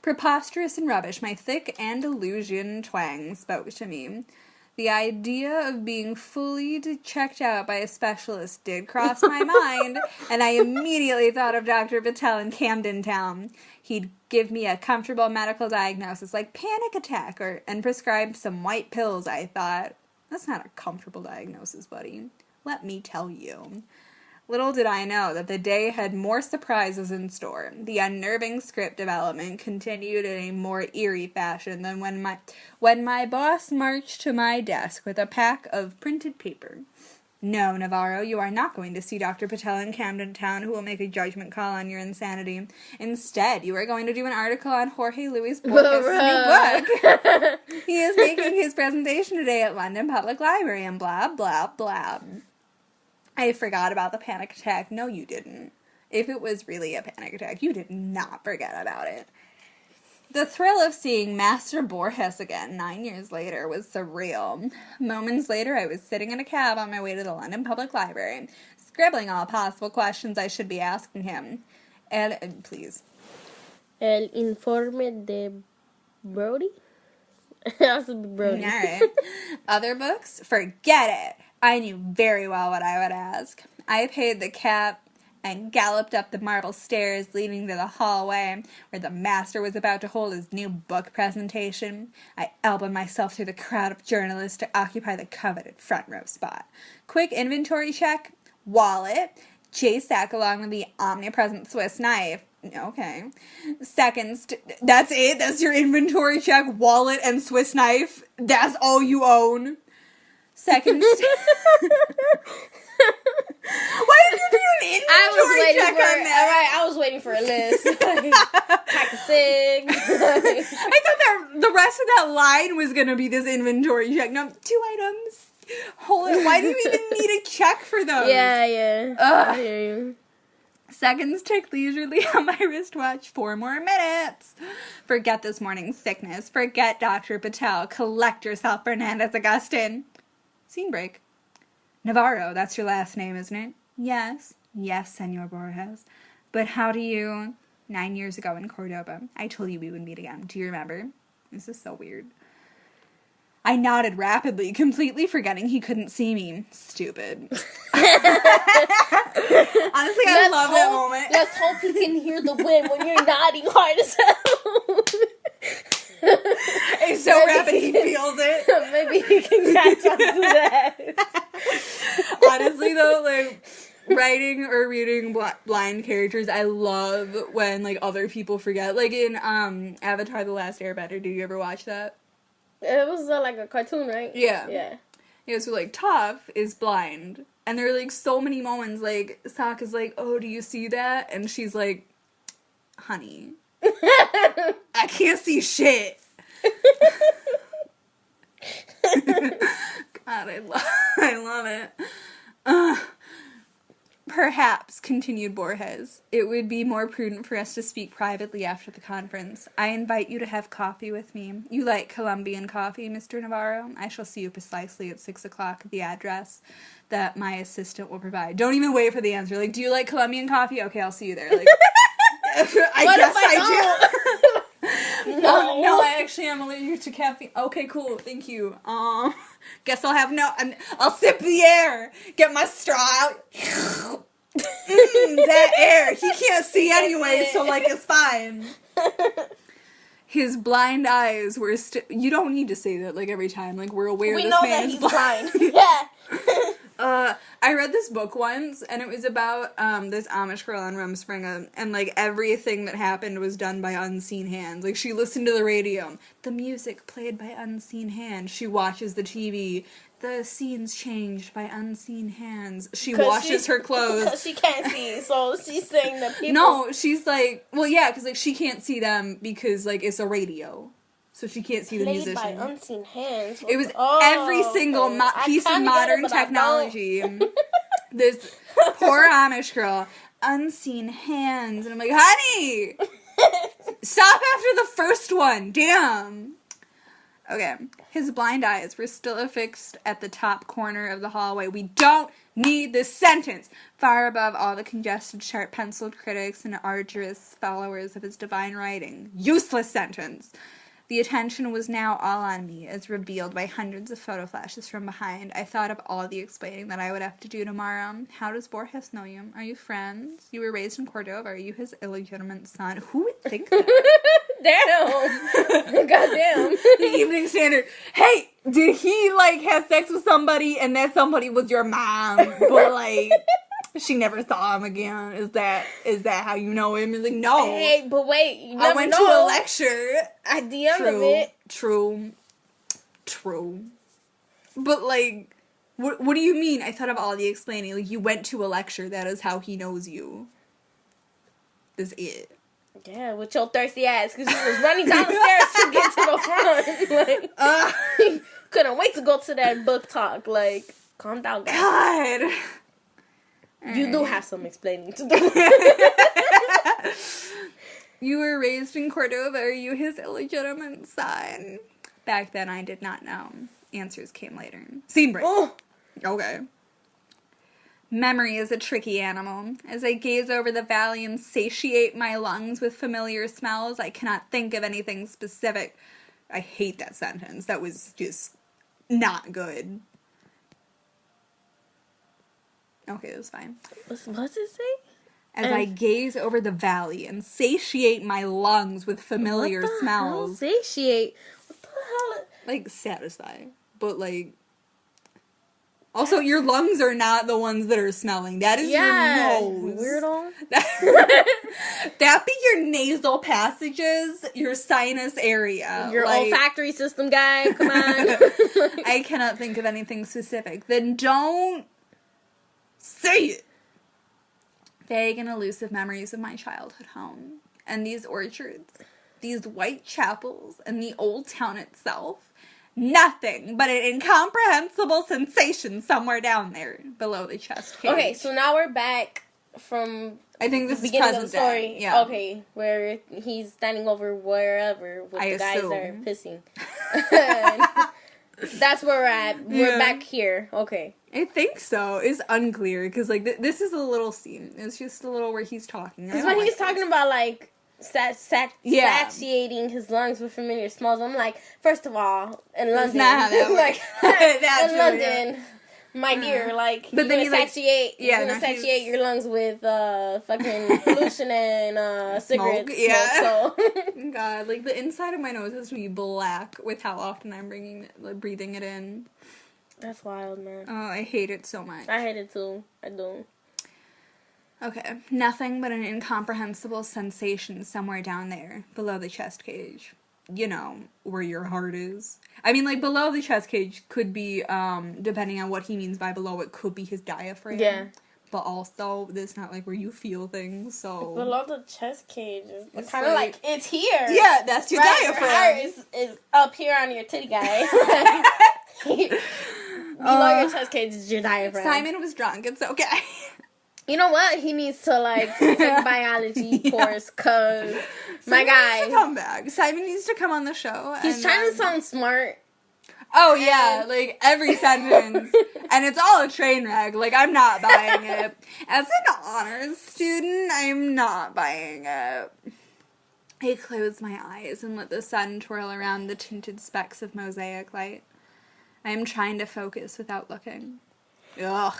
Preposterous and rubbish, my thick Andalusian twang spoke to me. The idea of being fully checked out by a specialist did cross my mind, and I immediately thought of Dr. Patel in Camden Town. He'd give me a comfortable medical diagnosis like panic attack and prescribe some white pills, I thought. That's not a comfortable diagnosis, buddy. Let me tell you. Little did I know that the day had more surprises in store. The unnerving script development continued in a more eerie fashion than when my boss marched to my desk with a pack of printed paper. No, Navarro, you are not going to see Dr. Patel in Camden Town, who will make a judgment call on your insanity. Instead, you are going to do an article on Jorge Luis Borges' new book. He is making his presentation today at London Public Library and blah, blah, blah. I forgot about the panic attack. No, you didn't. If it was really a panic attack, you did not forget about it. The thrill of seeing Master Borges again 9 years later was surreal. Moments later, I was sitting in a cab on my way to the London Public Library, scribbling all possible questions I should be asking him. Please. El informe de Brody? It has to be Brody. All right. Other books? Forget it. I knew very well what I would ask. I paid the cab and galloped up the marble stairs leading to the hallway where the master was about to hold his new book presentation. I elbowed myself through the crowd of journalists to occupy the coveted front row spot. Quick inventory check, wallet, chase sack along with the omnipresent Swiss knife. Okay. Seconds. That's it? That's your inventory check, wallet, and Swiss knife? That's all you own? Second. Why did you do an inventory check on that? Alright, I was waiting for a list. Pack of cigs. I thought that the rest of that line was going to be this inventory check. No, 2 items. Hold it. Why do you even need a check for those? Yeah. Ugh. I hear you. Seconds ticked leisurely on my wristwatch. 4 more minutes. Forget this morning's sickness. Forget Dr. Patel. Collect yourself, Fernandez Augustin. Scene break. Navarro, that's your last name, isn't it? Yes, Senor Borges. But how do you... 9 years ago in Cordoba, I told you we would meet again. Do you remember? This is so weird. I nodded rapidly, completely forgetting he couldn't see me. Stupid. Honestly, I love that moment. Let's hope he can hear the wind when you're nodding hard as hell. It's so rapid he feels it. Maybe he can catch on to that. Honestly, though, like, writing or reading blind characters, I love when, like, other people forget. Like, in Avatar: The Last Airbender, do you ever watch that? It was like a cartoon, right? Yeah. Yeah. Yeah, so, like, Toph is blind. And there are, like, so many moments, like, Sokka's like, oh, do you see that? And she's like, honey, I can't see shit. God, I love it. Perhaps, continued Borges, it would be more prudent for us to speak privately after the conference. I invite you to have coffee with me. You like Colombian coffee, Mr. Navarro? I shall see you precisely at 6 o'clock at the address that my assistant will provide. Don't even wait for the answer. Like, do you like Colombian coffee? Okay, I'll see you there. Like, I guess I do. No, I actually am allergic to caffeine. Okay, cool. Thank you. Guess I'll sip the air. Get my straw out. That air. He can't see anyway, so, like, it's fine. His blind eyes were you don't need to say that, like, every time. Like, we're aware this man is blind. Yeah. I read this book once, and it was about this Amish girl on Rumspringa, and, like, everything that happened was done by unseen hands. Like, she listened to the radio, the music played by unseen hands. She watches the TV, the scenes changed by unseen hands. She washes her clothes. Because she can't see, so she's saying that people... No, she's like, well, yeah, because, like, she can't see them because, like, it's a radio. So she can't see the musician. Played by unseen hands. It was every single piece of modern technology. This poor Amish girl, unseen hands, and I'm like, honey, stop after the first one. Damn. Okay, his blind eyes were still affixed at the top corner of the hallway. We don't need this sentence. Far above all the congested, sharp-penciled critics and arduous followers of his divine writing. Useless sentence. The attention was now all on me, as revealed by hundreds of photo flashes from behind. I thought of all the explaining that I would have to do tomorrow. How does Borges know you? Are you friends? You were raised in Cordova. Are you his illegitimate son? Who would think that? Damn. Goddamn. The Evening Standard. Hey, did he, like, have sex with somebody and that somebody was your mom? But, like... She never saw him again. Is that how you know him? He's like, no. Hey, but wait, you never I went to a lecture. At the end of it. True. But, like, what do you mean? I thought of all the explaining. Like, you went to a lecture. That is how he knows you. That's it. Yeah, with your thirsty ass, because you was running down the stairs to get to the front. Like, couldn't wait to go to that book talk. Like, calm down, guys. God. You do have some explaining to do. You were raised in Cordova. Are you his illegitimate son? Back then, I did not know. Answers came later. Scene break. Oh. Okay. Memory is a tricky animal. As I gaze over the valley and satiate my lungs with familiar smells, I cannot think of anything specific. I hate that sentence. That was just not good. Okay, that's fine. What's it say? As I gaze over the valley and satiate my lungs with familiar smells. Hell? Satiate? What the hell? Like, satisfy. But, like... Also, your lungs are not the ones that are smelling. That is your nose. Weirdo. That be your nasal passages, your sinus area. Your olfactory system guy, come on. I cannot think of anything specific. Then don't... say it. Vague and elusive memories of my childhood home. And these orchards. These white chapels. And the old town itself. Nothing but an incomprehensible sensation somewhere down there. Below the chest cage. Okay, so now we're back from... I think this the is beginning present of the story. day. Yeah. Okay, where he's standing over wherever with the guys that are pissing. That's where we're at. We're back here. Okay. I think so. It's unclear because, like, this is a little scene. It's just a little where he's talking. Because when he's talking about, like, satiating his lungs with familiar smells, I'm like, first of all, in London, like, in London, my dear, like, but you're gonna satiate your lungs with fucking pollution and cigarette smoke. So God, like, the inside of my nose has to be black with how often I'm breathing it in. That's wild, man. Oh, I hate it so much. I hate it too. I do. Okay, nothing but an incomprehensible sensation somewhere down there, below the chest cage. you know, where your heart is. I mean, like, below the chest cage could be, depending on what he means by below, it could be his diaphragm. Yeah. But also, it's not, like, where you feel things, so... Below the chest cage is kind of like, it's here. Yeah, that's your diaphragm. Your heart is up here on your titty guy. Below your chest cage is your diaphragm. Simon was drunk, it's okay. You know what? He needs to, like, take a biology course, because my guy... Simon needs to come back. Simon needs to come on the show. He's trying to sound smart. Oh, yeah, like, every sentence. And it's all a train wreck. Like, I'm not buying it. As an honors student, I'm not buying it. I closed my eyes and let the sun twirl around the tinted specks of mosaic light. I am trying to focus without looking. Ugh.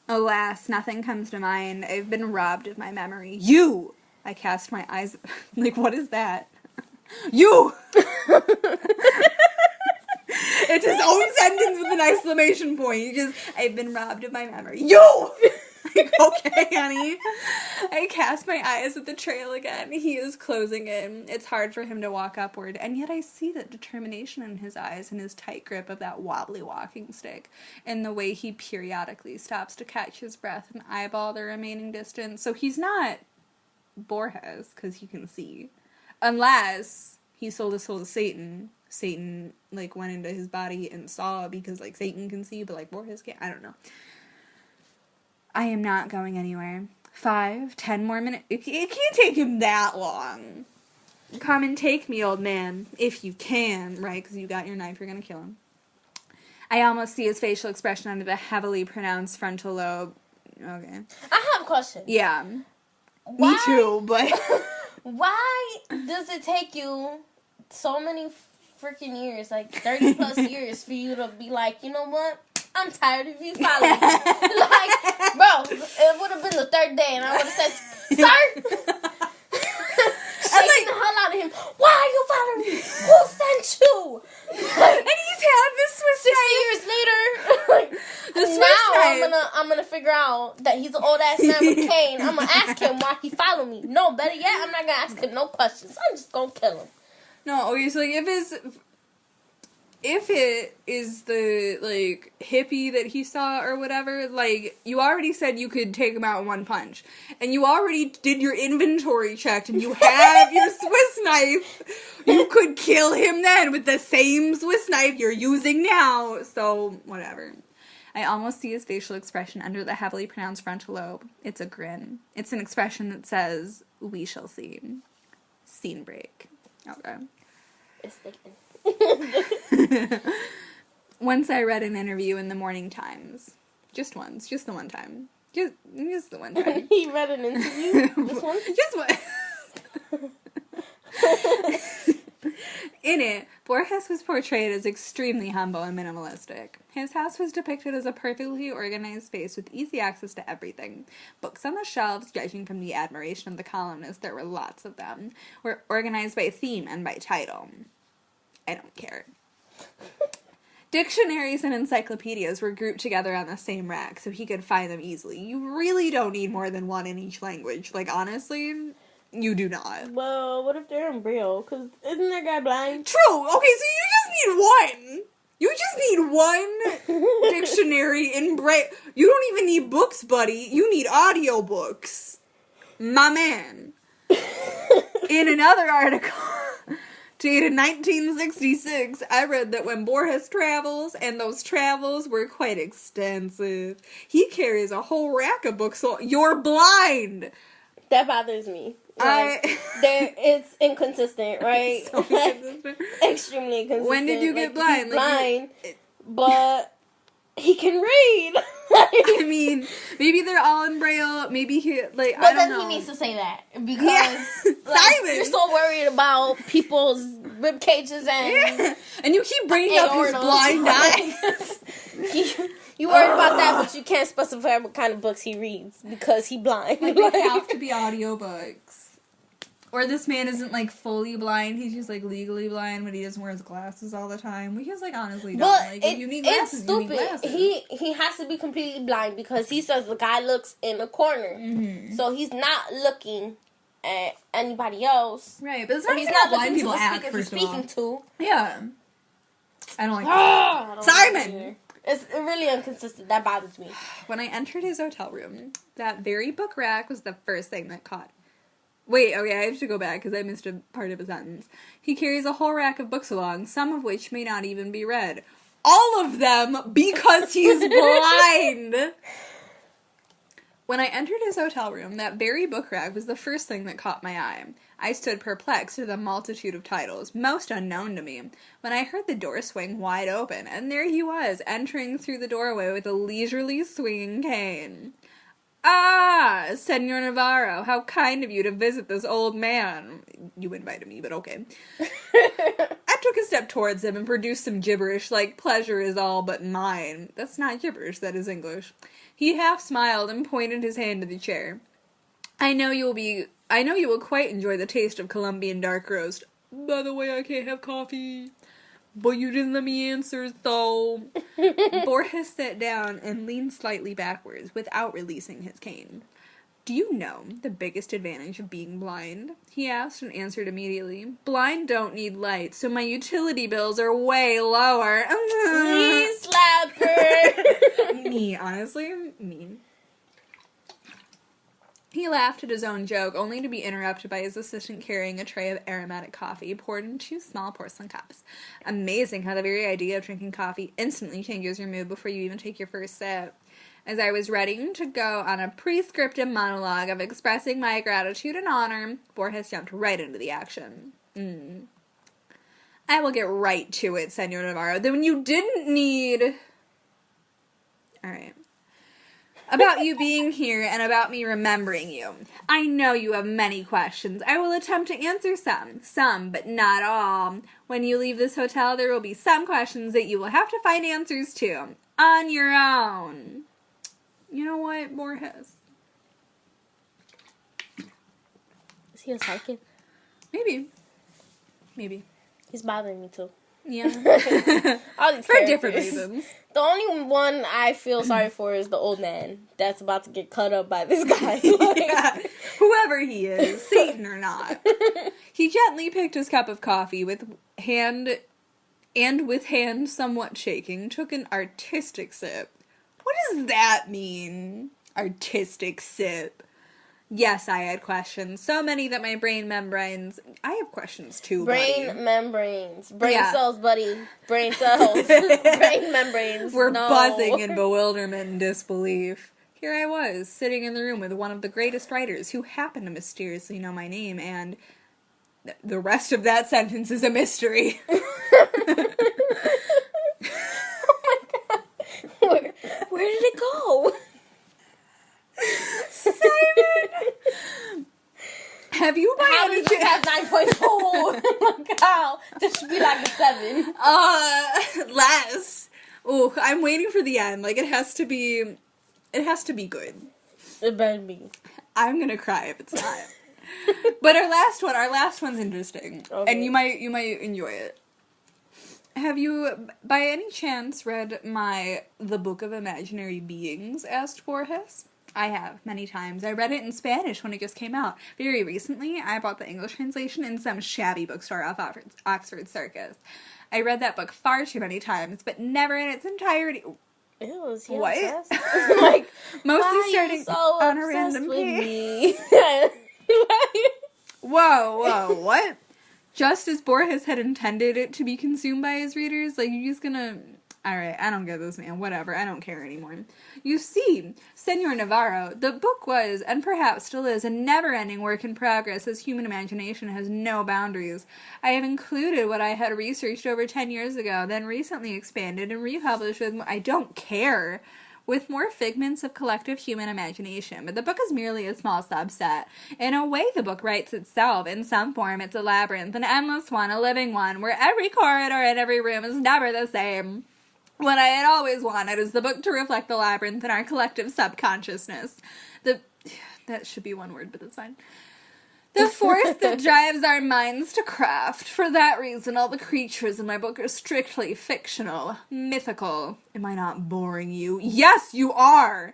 Alas, nothing comes to mind. I've been robbed of my memory. You! I cast my eyes... Like, what is that? You! It's his own sentence with an exclamation point. You just... I've been robbed of my memory. You! Like, okay, honey. I cast my eyes at the trail again. He is closing in. It's hard for him to walk upward, and yet I see that determination in his eyes and his tight grip of that wobbly walking stick, and the way he periodically stops to catch his breath and eyeball the remaining distance. So he's not Borges, because he can see. Unless he sold his soul to Satan. Satan, like, went into his body and saw, because, like, Satan can see, but, like, Borges can't. I don't know. I am not going anywhere. 5, 10 more minutes. It can't take him that long. Come and take me, old man. If you can, right? Because you got your knife, you're going to kill him. I almost see his facial expression under the heavily pronounced frontal lobe. Okay. I have a question. Yeah. Why, me too, but... Why does it take you so many freaking years, like 30 plus years, for you to be like, you know what? I'm tired of you following me. Like, bro, it would have been the third day, and I would have said, sir! Shaking the hell out of him. Why are you following me? Who sent you? And he's had this Swiss 60 years later. Like, the Swiss now I'm gonna figure out that he's an old ass man with a cane. I'm gonna ask him why he followed me. No, better yet, I'm not gonna ask him no questions. I'm just gonna kill him. No, okay, so, like, if it is the, like, hippie that he saw or whatever, like, you already said you could take him out in one punch. And you already did your inventory check, and you have your Swiss knife. You could kill him then with the same Swiss knife you're using now. So, whatever. I almost see his facial expression under the heavily pronounced frontal lobe. It's a grin. It's an expression that says, we shall see. Scene break. Okay. It's thinking. Once I read an interview in the Morning Times. Just once. Just the one time. Just the one time. He read an interview? This one? Just one. In it, Borges was portrayed as extremely humble and minimalistic. His house was depicted as a perfectly organized space with easy access to everything. Books on the shelves, judging from the admiration of the columnists, there were lots of them, were organized by theme and by title. I don't care. Dictionaries and encyclopedias were grouped together on the same rack so he could find them easily. You really don't need more than one in each language. Like, honestly, you do not. Well, what if they're in Braille? Because isn't that guy blind? True. Okay, so you just need one. You just need one dictionary in Braille. You don't even need books, buddy. You need audiobooks. My man. In another article... dated 1966, I read that when Borges travels, and those travels were quite extensive, he carries a whole rack of books, so you're blind! That bothers me. Like, it's inconsistent, right? So inconsistent. Extremely inconsistent. When did you get blind? He's blind, but he can read. I mean, maybe they're all in Braille, maybe he, like, but I don't then know. He needs to say that, because Simon! You're so worried about people's rib cages and and you keep bringing up his blind eyes. You worried about that, but you can't specify what kind of books he reads, because he blind. Like, they have to be audiobooks. Or this man isn't, like, fully blind. He's just, like, legally blind, but he doesn't wear his glasses all the time. We just, like, honestly don't. Like, if you need glasses, it's stupid. You need glasses. He has to be completely blind, because he says the guy looks in the corner. Mm-hmm. So he's not looking anybody else. Right, but it's not Or he's even not how blind looking to people the act, speaker he's first of all. speaking to. Yeah. I don't like I don't like it Simon! either. It's really inconsistent. That bothers me. When I entered his hotel room, that very book rack was the first thing that caught. Wait, okay, I have to go back because I missed a part of a sentence. He carries a whole rack of books along, some of which may not even be read. All of them because he's blind! When I entered his hotel room, that very book rack was the first thing that caught my eye. I stood perplexed at the multitude of titles, most unknown to me, when I heard the door swing wide open, and there he was, entering through the doorway with a leisurely swinging cane. "Ah, Senor Navarro, how kind of you to visit this old man." You invited me, but okay. I took a step towards him and produced some gibberish like "pleasure is all but mine." That's not gibberish, that is English. He half smiled and pointed his hand to the chair. I know you will quite enjoy the taste of Colombian dark roast. By the way, I can't have coffee. But you didn't let me answer, though. Borges sat down and leaned slightly backwards without releasing his cane. "Do you know the biggest advantage of being blind?" he asked and answered immediately. "Blind don't need light, so my utility bills are way lower." Knee slapper! Me, honestly, me. He laughed at his own joke, only to be interrupted by his assistant carrying a tray of aromatic coffee poured in 2 small porcelain cups. Amazing how the very idea of drinking coffee instantly changes your mood before you even take your first sip. As I was ready to go on a prescriptive monologue of expressing my gratitude and honor, Borges jumped right into the action. "I will get right to it, Senor Navarro. Then you didn't need..." Alright. "About you being here and about me remembering you. I know you have many questions. I will attempt to answer some, but not all. When you leave this hotel, there will be some questions that you will have to find answers to. On your own." You know what, Borges? Is he a psychic? Maybe. He's bothering me too. Yeah. All these For characters. different reasons. The only one I feel sorry for is the old man that's about to get cut up by this guy. Yeah. Whoever he is, Satan or not. He gently picked his cup of coffee with hand somewhat shaking, took an artistic sip. What does that mean? Artistic sip. Yes, I had questions. So many that my brain membranes... I have questions too, Brain buddy. membranes. Brain Yeah. cells, buddy. Brain cells. Brain membranes. We're No. buzzing in bewilderment and disbelief. Here I was, sitting in the room with one of the greatest writers who happened to mysteriously know my name, and the rest of that sentence is a mystery. Where did it go? Simon! Have you by How any did you have 9.4? Oh my god. This should be like a 7. Less. Oh, I'm waiting for the end. Like, it has to be good. It better be. I'm gonna cry if it's not. But our last one's interesting. Okay. And you might enjoy it. Have you, by any chance, read The Book of Imaginary Beings? Asked Borges. I have, many times. I read it in Spanish when it just came out. Very recently, I bought the English translation in some shabby bookstore off Oxford Circus. I read that book far too many times, but never in its entirety. Ew, is he What? obsessed? Like, Mostly starting on a random page. Whoa, what? Just as Borges had intended it to be consumed by his readers? Like, you're just gonna... Alright, I don't get this, man. Whatever, I don't care anymore. You see, Senor Navarro, the book was, and perhaps still is, a never-ending work in progress as human imagination has no boundaries. I have included what I had researched over 10 years ago, then recently expanded and republished with... I don't care! With more figments of collective human imagination, but the book is merely a small subset. In a way, the book writes itself. In some form, it's a labyrinth, an endless one, a living one, where every corridor and every room is never the same. What I had always wanted is the book to reflect the labyrinth in our collective subconsciousness. That should be one word, but that's fine. The force that drives our minds to craft. For that reason, all the creatures in my book are strictly fictional, mythical. Am I not boring you? Yes, you are!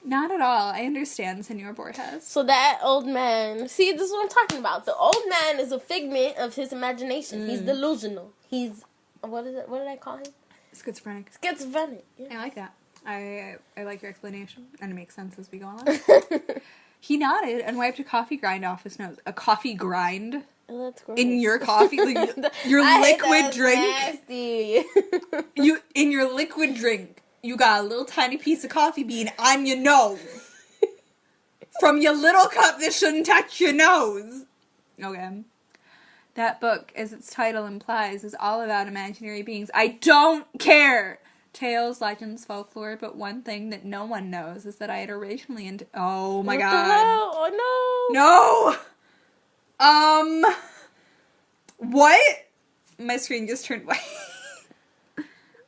Not at all. I understand, Senor Borges. So that old man, see, this is what I'm talking about. The old man is a figment of his imagination. He's delusional. He's, what is it? What did I call him? Schizophrenic. Schizophrenic. Yeah. I like that. I like your explanation, and it makes sense as we go on. He nodded and wiped a coffee grind off his nose. A coffee grind? Oh, that's gross. In your coffee? Like, your liquid drink? Nasty. In your liquid drink, you got a little tiny piece of coffee bean on your nose. From your little cup that shouldn't touch your nose. Okay. That book, as its title implies, is all about imaginary beings. I don't care! Tales, legends, folklore, but one thing that no one knows is that I had originally oh my god. What the hell? Oh no! No! What? My screen just turned white.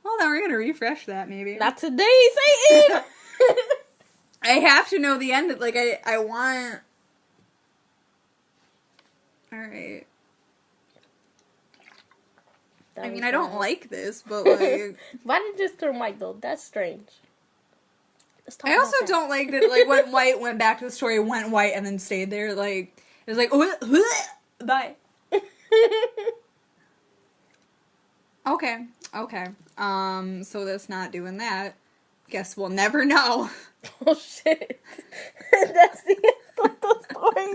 Well, now we're gonna refresh that, maybe. Not today, Satan! I have to know the end. Like, I want... Alright. I mean, I don't like this, but, like... Why did it just turn white, though? That's strange. I also don't like that, like, went white, went back to the story, went white, and then stayed there. Like, it was like, bye. Okay. So that's not doing that. Guess we'll never know. Oh, shit. That's the end of the story.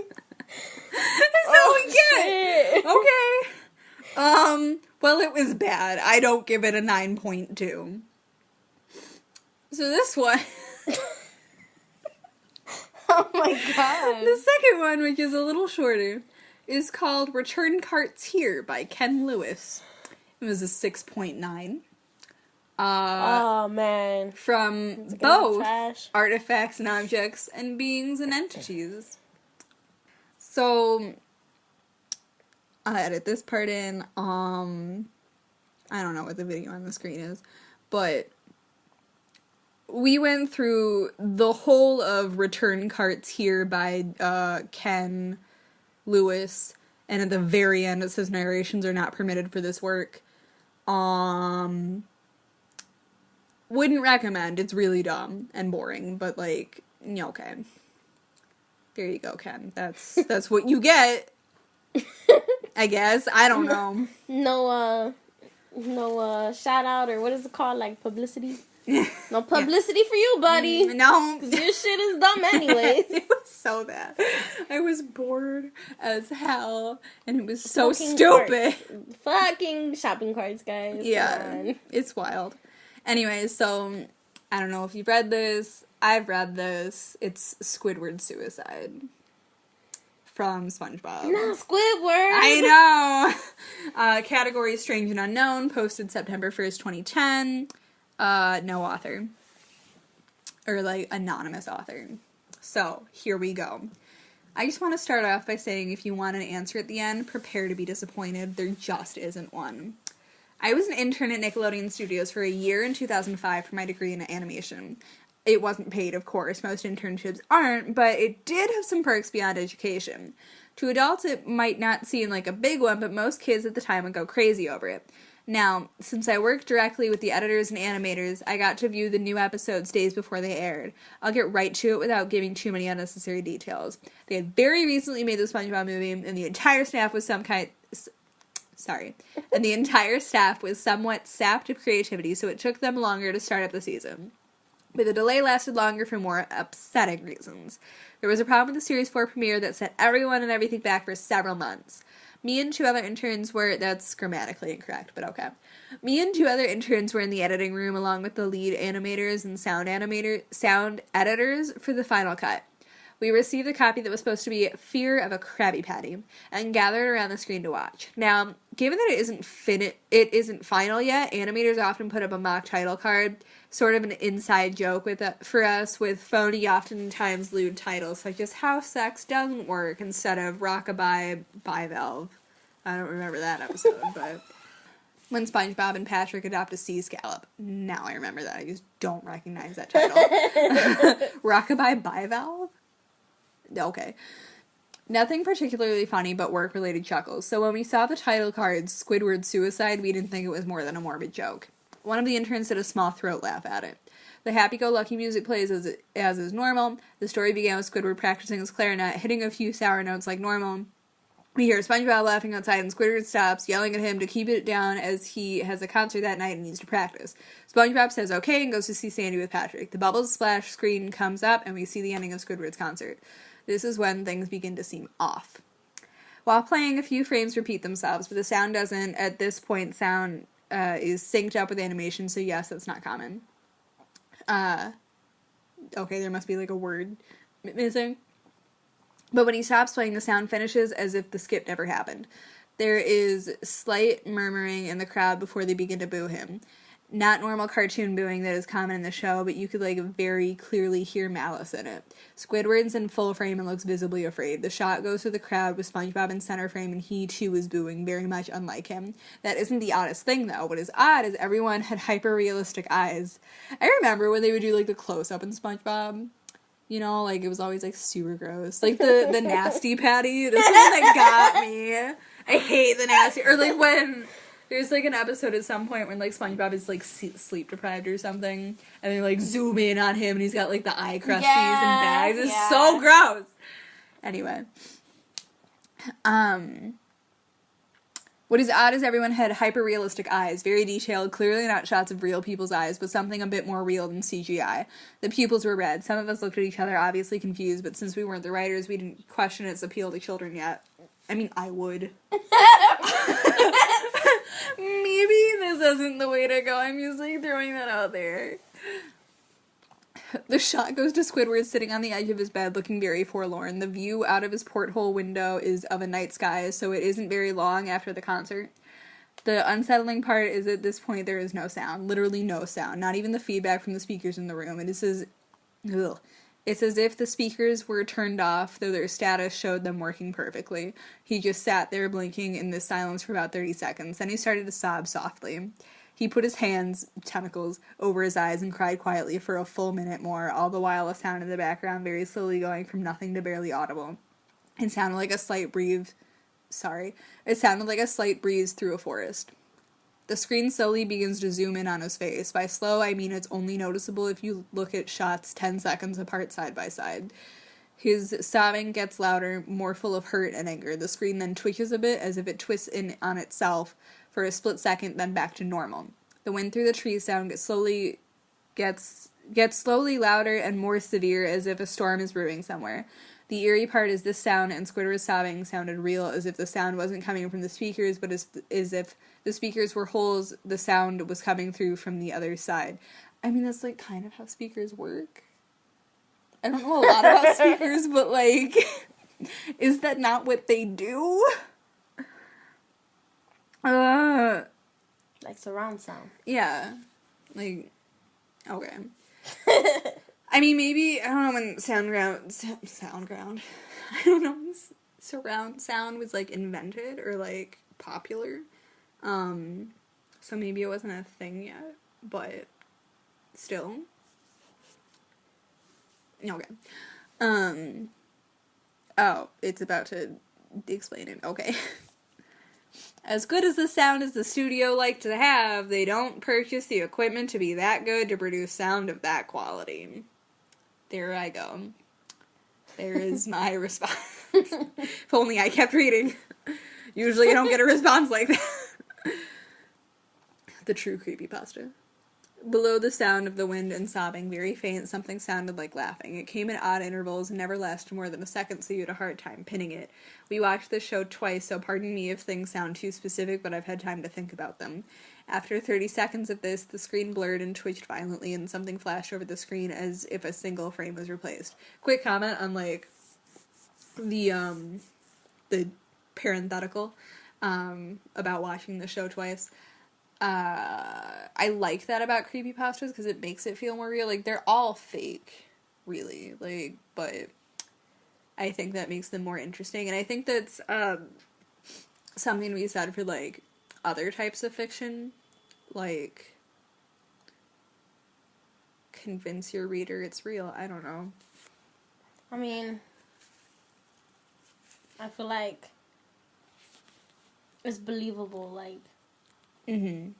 That's all we get. Shit. Okay. Well, it was bad. I don't give it a 9.2. So this one... Oh my god. The second one, which is a little shorter, is called Return Carts Here by Ken Lewis. It was a 6.9. Oh, man. From It's both trash. artifacts and objects and beings and entities. So, I'll edit this part in. I don't know what the video on the screen is, but we went through the whole of Return Carts Here by Ken Lewis, and at the very end it says narrations are not permitted for this work. Wouldn't recommend. It's really dumb and boring, but like, okay. There you go, Ken. That's what you get. I guess. I don't know. No shout out, or what is it called? Like publicity? No publicity for you, buddy. No. Because your shit is dumb anyways. It was so bad. I was bored as hell, and it was so Fucking stupid. carts. Fucking shopping carts, guys. Yeah. Come on. It's wild. Anyways, so, I don't know if you've read this. I've read this. It's Squidward's Suicide. From SpongeBob. No, Squidward. I know! Category Strange and Unknown, posted September 1st, 2010. No author. Or, like, anonymous author. So, here we go. I just want to start off by saying if you want an answer at the end, prepare to be disappointed. There just isn't one. I was an intern at Nickelodeon Studios for a year in 2005 for my degree in animation. It wasn't paid, of course. Most internships aren't, but it did have some perks beyond education. To adults, it might not seem like a big one, but most kids at the time would go crazy over it. Now, since I worked directly with the editors and animators, I got to view the new episodes days before they aired. I'll get right to it without giving too many unnecessary details. They had very recently made the SpongeBob movie, and the entire staff was and the entire staff was somewhat sapped of creativity, so it took them longer to start up the season. But the delay lasted longer for more upsetting reasons. There was a problem with the Series 4 premiere that set everyone and everything back for several months. Me and two other interns were, that's grammatically incorrect, but okay. Me and two other interns were in the editing room along with the lead animators and sound editors for the final cut. We received a copy that was supposed to be Fear of a Krabby Patty and gathered around the screen to watch. Now, given that it isn't final yet, animators often put up a mock title card, sort of an inside joke for us, with phony, oftentimes lewd titles such as How Sex Doesn't Work instead of Rockabye Bivalve. I don't remember that episode, but when SpongeBob and Patrick adopt a sea scallop. Now I remember that. I just don't recognize that title. Rockabye Bivalve? Okay. Nothing particularly funny, but work-related chuckles. So when we saw the title cards, Squidward's Suicide, we didn't think it was more than a morbid joke. One of the interns did a small throat laugh at it. The happy-go-lucky music plays as is normal. The story began with Squidward practicing his clarinet, hitting a few sour notes like normal. We hear SpongeBob laughing outside, and Squidward stops, yelling at him to keep it down as he has a concert that night and needs to practice. SpongeBob says okay and goes to see Sandy with Patrick. The Bubbles Splash screen comes up, and we see the ending of Squidward's concert. This is when things begin to seem off. While playing, a few frames repeat themselves, but the sound doesn't. At this point, sound is synced up with animation, so yes, that's not common. Okay, there must be like a word missing. But when he stops playing, the sound finishes as if the skip never happened. There is slight murmuring in the crowd before they begin to boo him. Not normal cartoon booing that is common in the show, but you could like very clearly hear malice in it. Squidward's in full frame and looks visibly afraid. The shot goes to the crowd with SpongeBob in center frame, and he too is booing, very much unlike him. That isn't the oddest thing though. What is odd is everyone had hyper-realistic eyes. I remember when they would do like the close-up in SpongeBob. You know, like, it was always, like, super gross. Like, the nasty patty. This one that got me. I hate the nasty. Or, like, when there's, like, an episode at some point when, like, SpongeBob is, like, sleep-deprived or something. And they, like, zoom in on him and he's got, like, the eye crusties and bags. It's so gross. Anyway. What is odd is everyone had hyper-realistic eyes, very detailed, clearly not shots of real people's eyes, but something a bit more real than CGI. The pupils were red. Some of us looked at each other, obviously confused, but since we weren't the writers, we didn't question its appeal to children yet. I mean, I would. Maybe this isn't the way to go. I'm usually throwing that out there. The shot goes to Squidward sitting on the edge of his bed looking very forlorn. The view out of his porthole window is of a night sky, so it isn't very long after the concert. The unsettling part is at this point there is no sound. Literally no sound. Not even the feedback from the speakers in the room. It's as if the speakers were turned off, though their status showed them working perfectly. He just sat there blinking in this silence for about 30 seconds. Then he started to sob softly. He put his hands, tentacles, over his eyes and cried quietly for a full minute more, all the while a sound in the background very slowly going from nothing to barely audible. It sounded like a slight breeze through a forest. The screen slowly begins to zoom in on his face. By slow, I mean it's only noticeable if you look at shots 10 seconds apart side by side. His sobbing gets louder, more full of hurt and anger. The screen then twitches a bit, as if it twists in on itself for a split second, then back to normal. The wind through the trees sound gets slowly louder and more severe, as if a storm is brewing somewhere. The eerie part is this sound, and Squidward's sobbing sounded real, as if the sound wasn't coming from the speakers, but as if the speakers were holes the sound was coming through from the other side. I mean, that's, like, kind of how speakers work. I don't know a lot about speakers, but, like, is that not what they do? Like surround sound. Yeah. Like, okay. I mean, maybe, I don't know when SoundGround, I don't know when surround sound was, like, invented or, like, popular. So maybe it wasn't a thing yet, but still. Okay. Oh, it's about to explain it. Okay. As good as the sound as the studio like to have, they don't purchase the equipment to be that good to produce sound of that quality. There I go. There is my response. If only I kept reading. Usually I don't get a response like that. The true creepypasta. Below the sound of the wind and sobbing, very faint, something sounded like laughing. It came at odd intervals and never lasted more than a second, so you had a hard time pinning it. We watched this show twice, so pardon me if things sound too specific, but I've had time to think about them. After 30 seconds of this, the screen blurred and twitched violently, and something flashed over the screen as if a single frame was replaced. Quick comment on, like, the parenthetical, about watching the show twice. I like that about creepypastas because it makes it feel more real. Like, they're all fake, really. Like, but I think that makes them more interesting. And I think that's, something we said for, like, other types of fiction. Like, convince your reader it's real. I don't know. I mean, I feel like it's believable, like, you're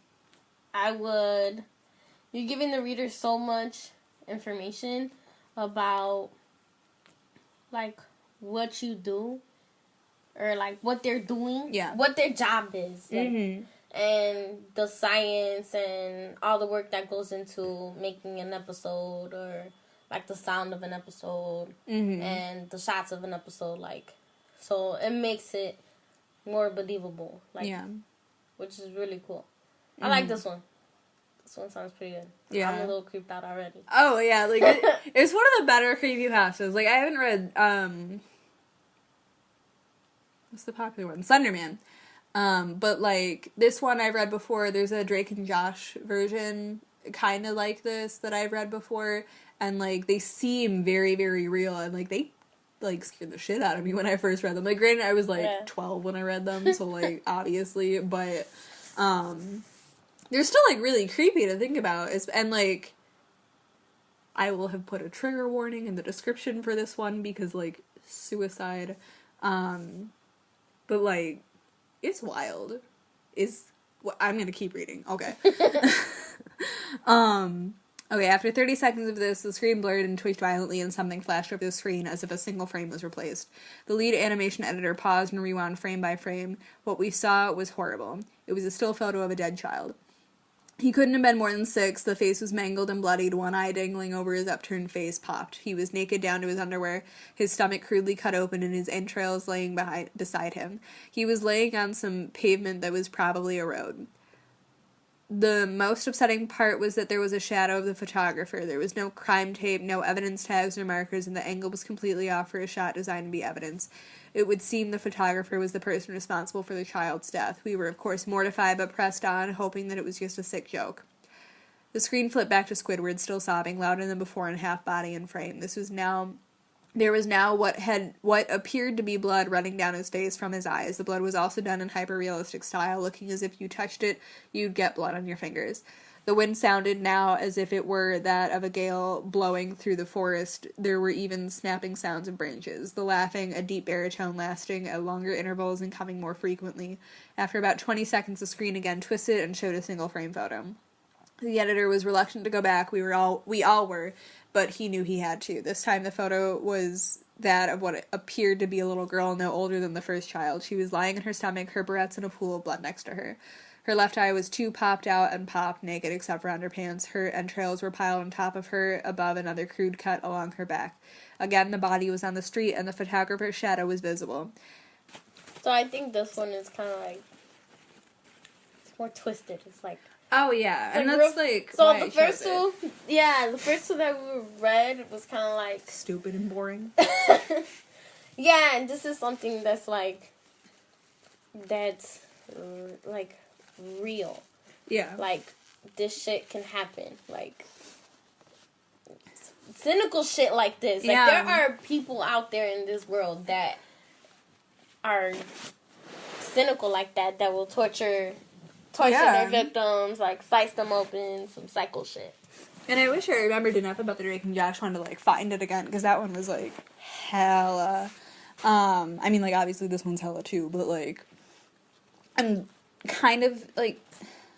giving the reader so much information about, like, what you do or, like, what they're doing. Yeah. What their job is. Like, and the science and all the work that goes into making an episode, or, like, the sound of an episode and the shots of an episode. Like, so it makes it more believable. Like, which is really cool. I like this one. This one sounds pretty good. Yeah. I'm a little creeped out already. Oh, yeah. Like, it's one of the better creepypastas. Like, I haven't read, what's the popular one? Slenderman. But, like, this one I've read before. There's a Drake and Josh version kind of like this that I've read before. And, like, they seem very, very real. And, like, they, like, scared the shit out of me when I first read them. Like, granted, I was, like, 12 when I read them. So, like, obviously. But, they're still, like, really creepy to think about. And, like, I will have put a trigger warning in the description for this one because, like, suicide. But, like, it's wild. I'm gonna keep reading. Okay. Okay, after 30 seconds of this, the screen blurred and twitched violently and something flashed over the screen as if a single frame was replaced. The lead animation editor paused and rewound frame by frame. What we saw was horrible. It was a still photo of a dead child. He couldn't have been more than 6. The face was mangled and bloodied, one eye dangling over his upturned face popped. He was naked down to his underwear, his stomach crudely cut open and his entrails laying beside him. He was laying on some pavement that was probably a road. The most upsetting part was that there was a shadow of the photographer. There was no crime tape, no evidence tags or markers, and the angle was completely off for a shot designed to be evidence. It would seem the photographer was the person responsible for the child's death. We were, of course, mortified but pressed on, hoping that it was just a sick joke. The screen flipped back to Squidward, still sobbing, louder than before in half body and frame. There was now what appeared to be blood running down his face from his eyes. The blood was also done in hyper-realistic style, looking as if you touched it, you'd get blood on your fingers. The wind sounded now as if it were that of a gale blowing through the forest. There were even snapping sounds of branches. The laughing, a deep baritone lasting at longer intervals and coming more frequently. After about 20 seconds, the screen again twisted and showed a single-frame photo. The editor was reluctant to go back. We all were, but he knew he had to. This time the photo was that of what appeared to be a little girl no older than the first child. She was lying in her stomach, her barrettes in a pool of blood next to her. Her left eye was too popped out and popped, naked except for underpants. Her entrails were piled on top of her, above another crude cut along her back. Again, the body was on the street, and the photographer's shadow was visible. So I think this one is kind of like, it's more twisted. It's like, oh yeah, and that's like so the first two, the first two that we read was kind of like stupid and boring. Yeah, and this is something that's like real. Yeah, like this shit can happen. Like cynical shit like this. Like there are people out there in this world that are cynical like that will torture their victims, like slice them open, some psycho shit. And I wish I remembered enough about the Drake and Josh one to like find it again, because that one was like hella. I mean, like obviously this one's hella too, but like I'm kind of like,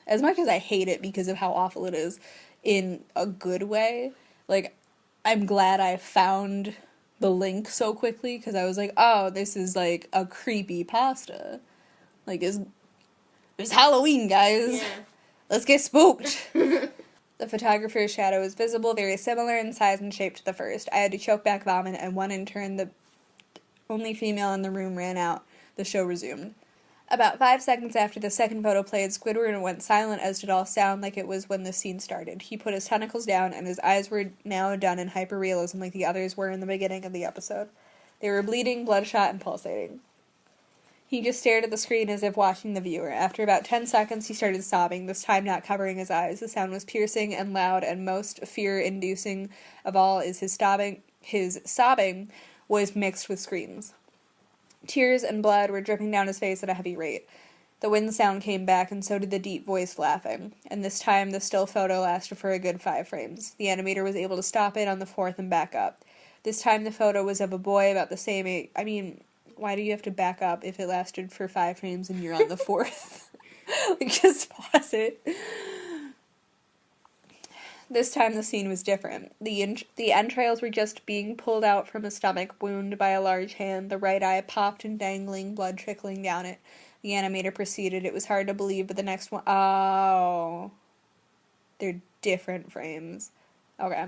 as much as I hate it because of how awful it is, in a good way, like I'm glad I found the link so quickly, because I was like, oh, this is like a creepy pasta. Like it's Halloween, guys. Yeah. Let's get spooked. The photographer's shadow was visible, very similar in size and shape to the first. I had to choke back vomit, and one intern, the only female in the room, ran out. The show resumed. About 5 seconds after the second photo played, Squidward went silent, as did all sound, like it was when the scene started. He put his tentacles down, and his eyes were now done in hyperrealism like the others were in the beginning of the episode. They were bleeding, bloodshot, and pulsating. He just stared at the screen as if watching the viewer. After about 10 seconds, he started sobbing, this time not covering his eyes. The sound was piercing and loud, and most fear-inducing of all is his sobbing was mixed with screams. Tears and blood were dripping down his face at a heavy rate. The wind sound came back, and so did the deep voice laughing. And this time, the still photo lasted for a good 5 frames. The animator was able to stop it on the 4th and back up. This time, the photo was of a boy about the same age. I mean, why do you have to back up if it lasted for 5 frames and you're on the 4th? Like, just pause it. This time the scene was different. The entrails were just being pulled out from a stomach wound by a large hand, the right eye popped and dangling, blood trickling down it. The animator proceeded. It was hard to believe, but the next one... Oh. They're different frames. Okay.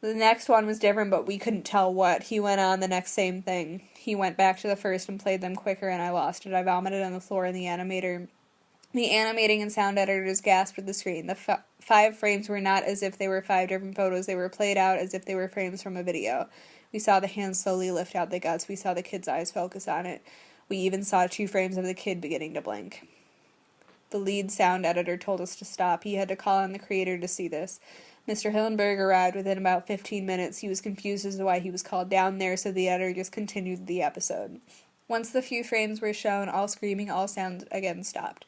The next one was different, but we couldn't tell what. He went on the next same thing. He went back to the first and played them quicker, and I lost it. I vomited on the floor, and the animating and sound editors gasped at the screen. The 5 frames were not as if they were 5 different photos. They were played out as if they were frames from a video. We saw the hands slowly lift out the guts. We saw the kid's eyes focus on it. We even saw 2 frames of the kid beginning to blink. The lead sound editor told us to stop. He had to call on the creator to see this. Mr. Hillenberg arrived within about 15 minutes. He was confused as to why he was called down there, so the editor just continued the episode. Once the few frames were shown, all screaming, all sound again stopped.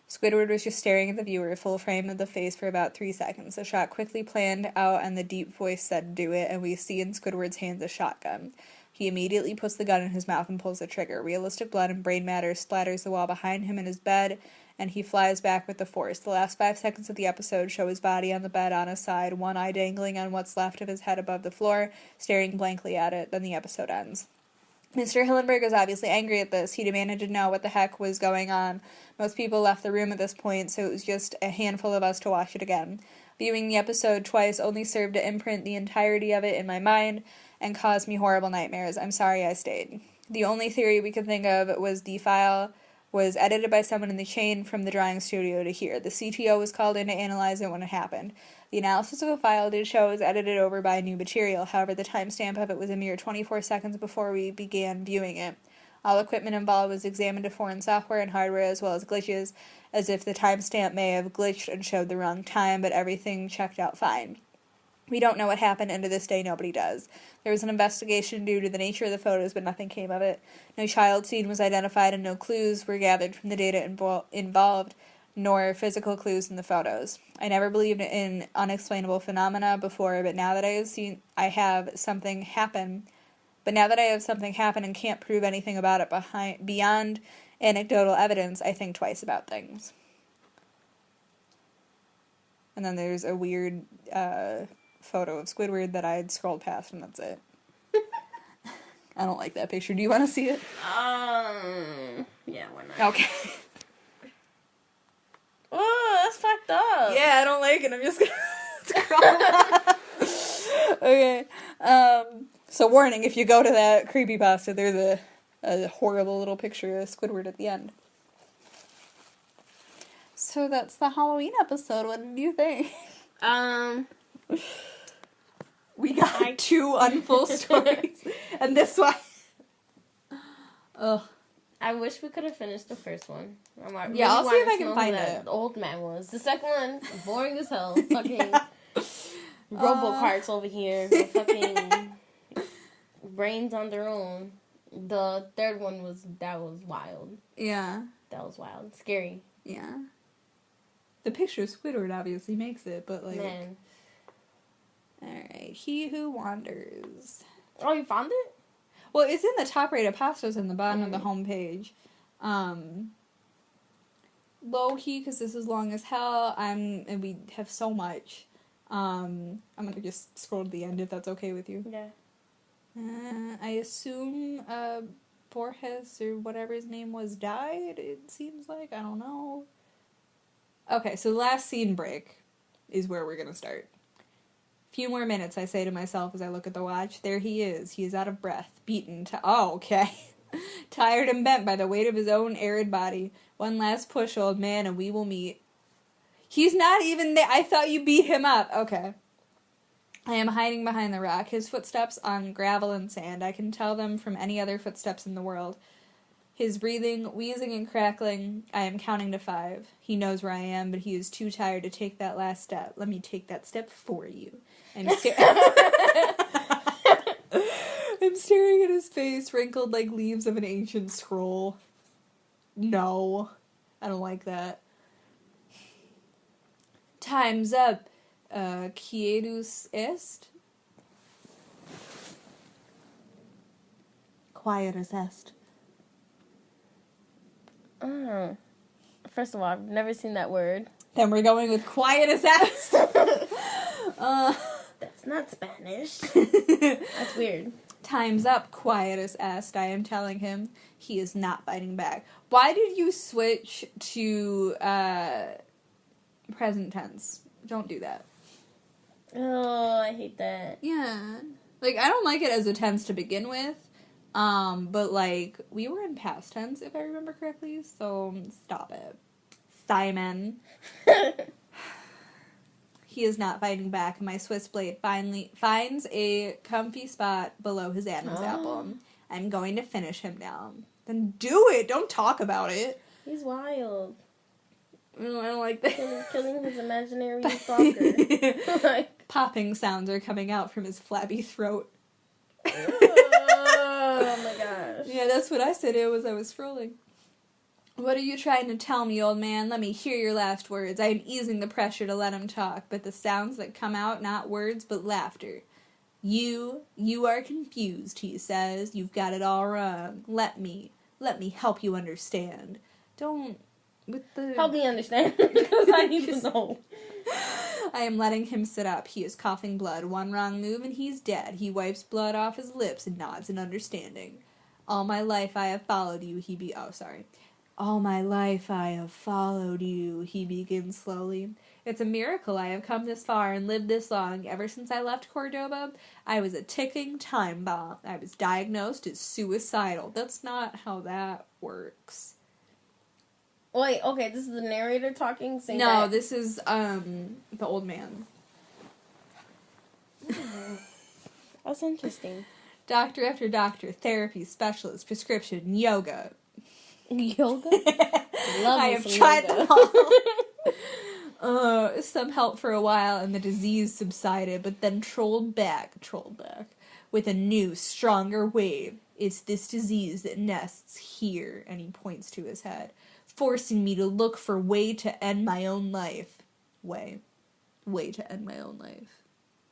Squidward was just staring at the viewer, full frame of the face, for about 3 seconds. The shot quickly planned out, and the deep voice said, "Do it," and we see in Squidward's hands a shotgun. He immediately puts the gun in his mouth and pulls the trigger. Realistic blood and brain matter splatters the wall behind him in his bed, and he flies back with the force. The last 5 seconds of the episode show his body on the bed on his side, one eye dangling on what's left of his head above the floor, staring blankly at it. Then the episode ends. Mr. Hillenberg was obviously angry at this. He demanded to know what the heck was going on. Most people left the room at this point, so it was just a handful of us to watch it again. Viewing the episode twice only served to imprint the entirety of it in my mind and caused me horrible nightmares. I'm sorry I stayed. The only theory we could think of was the file was edited by someone in the chain from the drawing studio to here. The CTO was called in to analyze it when it happened. The analysis of the file did show it was edited over by new material. However, the timestamp of it was a mere 24 seconds before we began viewing it. All equipment involved was examined to foreign software and hardware as well as glitches, as if the timestamp may have glitched and showed the wrong time, but everything checked out fine. We don't know what happened, and to this day nobody does. There was an investigation due to the nature of the photos, but nothing came of it. No child scene was identified, and no clues were gathered from the data involved, nor physical clues in the photos. I never believed in unexplainable phenomena before, but now that I have something happen and can't prove anything about it beyond anecdotal evidence, I think twice about things. And then there's a weird photo of Squidward that I had scrolled past, and that's it. I don't like that picture. Do you want to see it? Yeah, why not? Okay. Oh, that's fucked up. Yeah, I don't like it. I'm just gonna scroll. Okay. So warning, if you go to that creepypasta, there's a horrible little picture of Squidward at the end. So that's the Halloween episode. What did you think? We got 2 unfull stories, and this one. Ugh. I wish we could have finished the first one. Yeah, I'll see if I can find it. The old man was. The second one, boring as hell. Fucking robo-carts over here. Fucking brains on their own. The third one was wild. Yeah. That was wild. Scary. Yeah. The picture of Squidward obviously makes it, but like... Man. Alright, He Who Wanders. Oh, you found it? Well, it's in the top rated pastas in the bottom of the home page. Low-key, because this is long as hell, and we have so much. I'm gonna just scroll to the end if that's okay with you. Yeah. I assume, Borges, or whatever his name was, died, it seems like. I don't know. Okay, so the last scene break is where we're gonna start. Few more minutes, I say to myself as I look at the watch. There he is. He is out of breath, beaten, tired and bent by the weight of his own arid body. One last push, old man, and we will meet. He's not even there. I thought you beat him up. Okay. I am hiding behind the rock. His footsteps on gravel and sand. I can tell them from any other footsteps in the world. His breathing, wheezing and crackling. I am counting to 5. He knows where I am, but he is too tired to take that last step. Let me take that step for you. I'm staring at his face, wrinkled like leaves of an ancient scroll. No. I don't like that. Time's up. Quietus est? Quietus est. First of all, I've never seen that word. Then we're going with quietus est. That's not Spanish. That's weird. Time's up, Quietus asked. I am telling him. He is not fighting back. Why did you switch to present tense? Don't do that. Oh, I hate that. Yeah. Like, I don't like it as a tense to begin with. But, like, we were in past tense, if I remember correctly, so stop it. Simon. He is not fighting back, and my Swiss blade finally finds a comfy spot below his Adam's apple. I'm going to finish him now. Then do it! Don't talk about it! He's wild. I don't like that. Killing his imaginary stalker. Popping sounds are coming out from his flabby throat. Oh my gosh. Yeah, that's what I said. It was I was scrolling. What are you trying to tell me, old man? Let me hear your last words. I am easing the pressure to let him talk, but the sounds that come out, not words, but laughter. You are confused, he says. You've got it all wrong. Let me help you understand. Don't, with the... Help me understand, because I need to know. I am letting him sit up. He is coughing blood. One wrong move and he's dead. He wipes blood off his lips and nods in understanding. All my life I have followed you, All my life I have followed you, he begins slowly. It's a miracle I have come this far and lived this long. Ever since I left Cordoba, I was a ticking time bomb. I was diagnosed as suicidal. That's not how that works. Wait, okay, this is the narrator talking? No, this is, the old man. That's interesting. Doctor after doctor, therapy, specialist, prescription, yoga. Yoga? I have tried them all. Some help for a while and the disease subsided, but then trolled back, with a new, stronger wave. It's this disease that nests here, and he points to his head, forcing me to look for way to end my own life. Way to end my own life.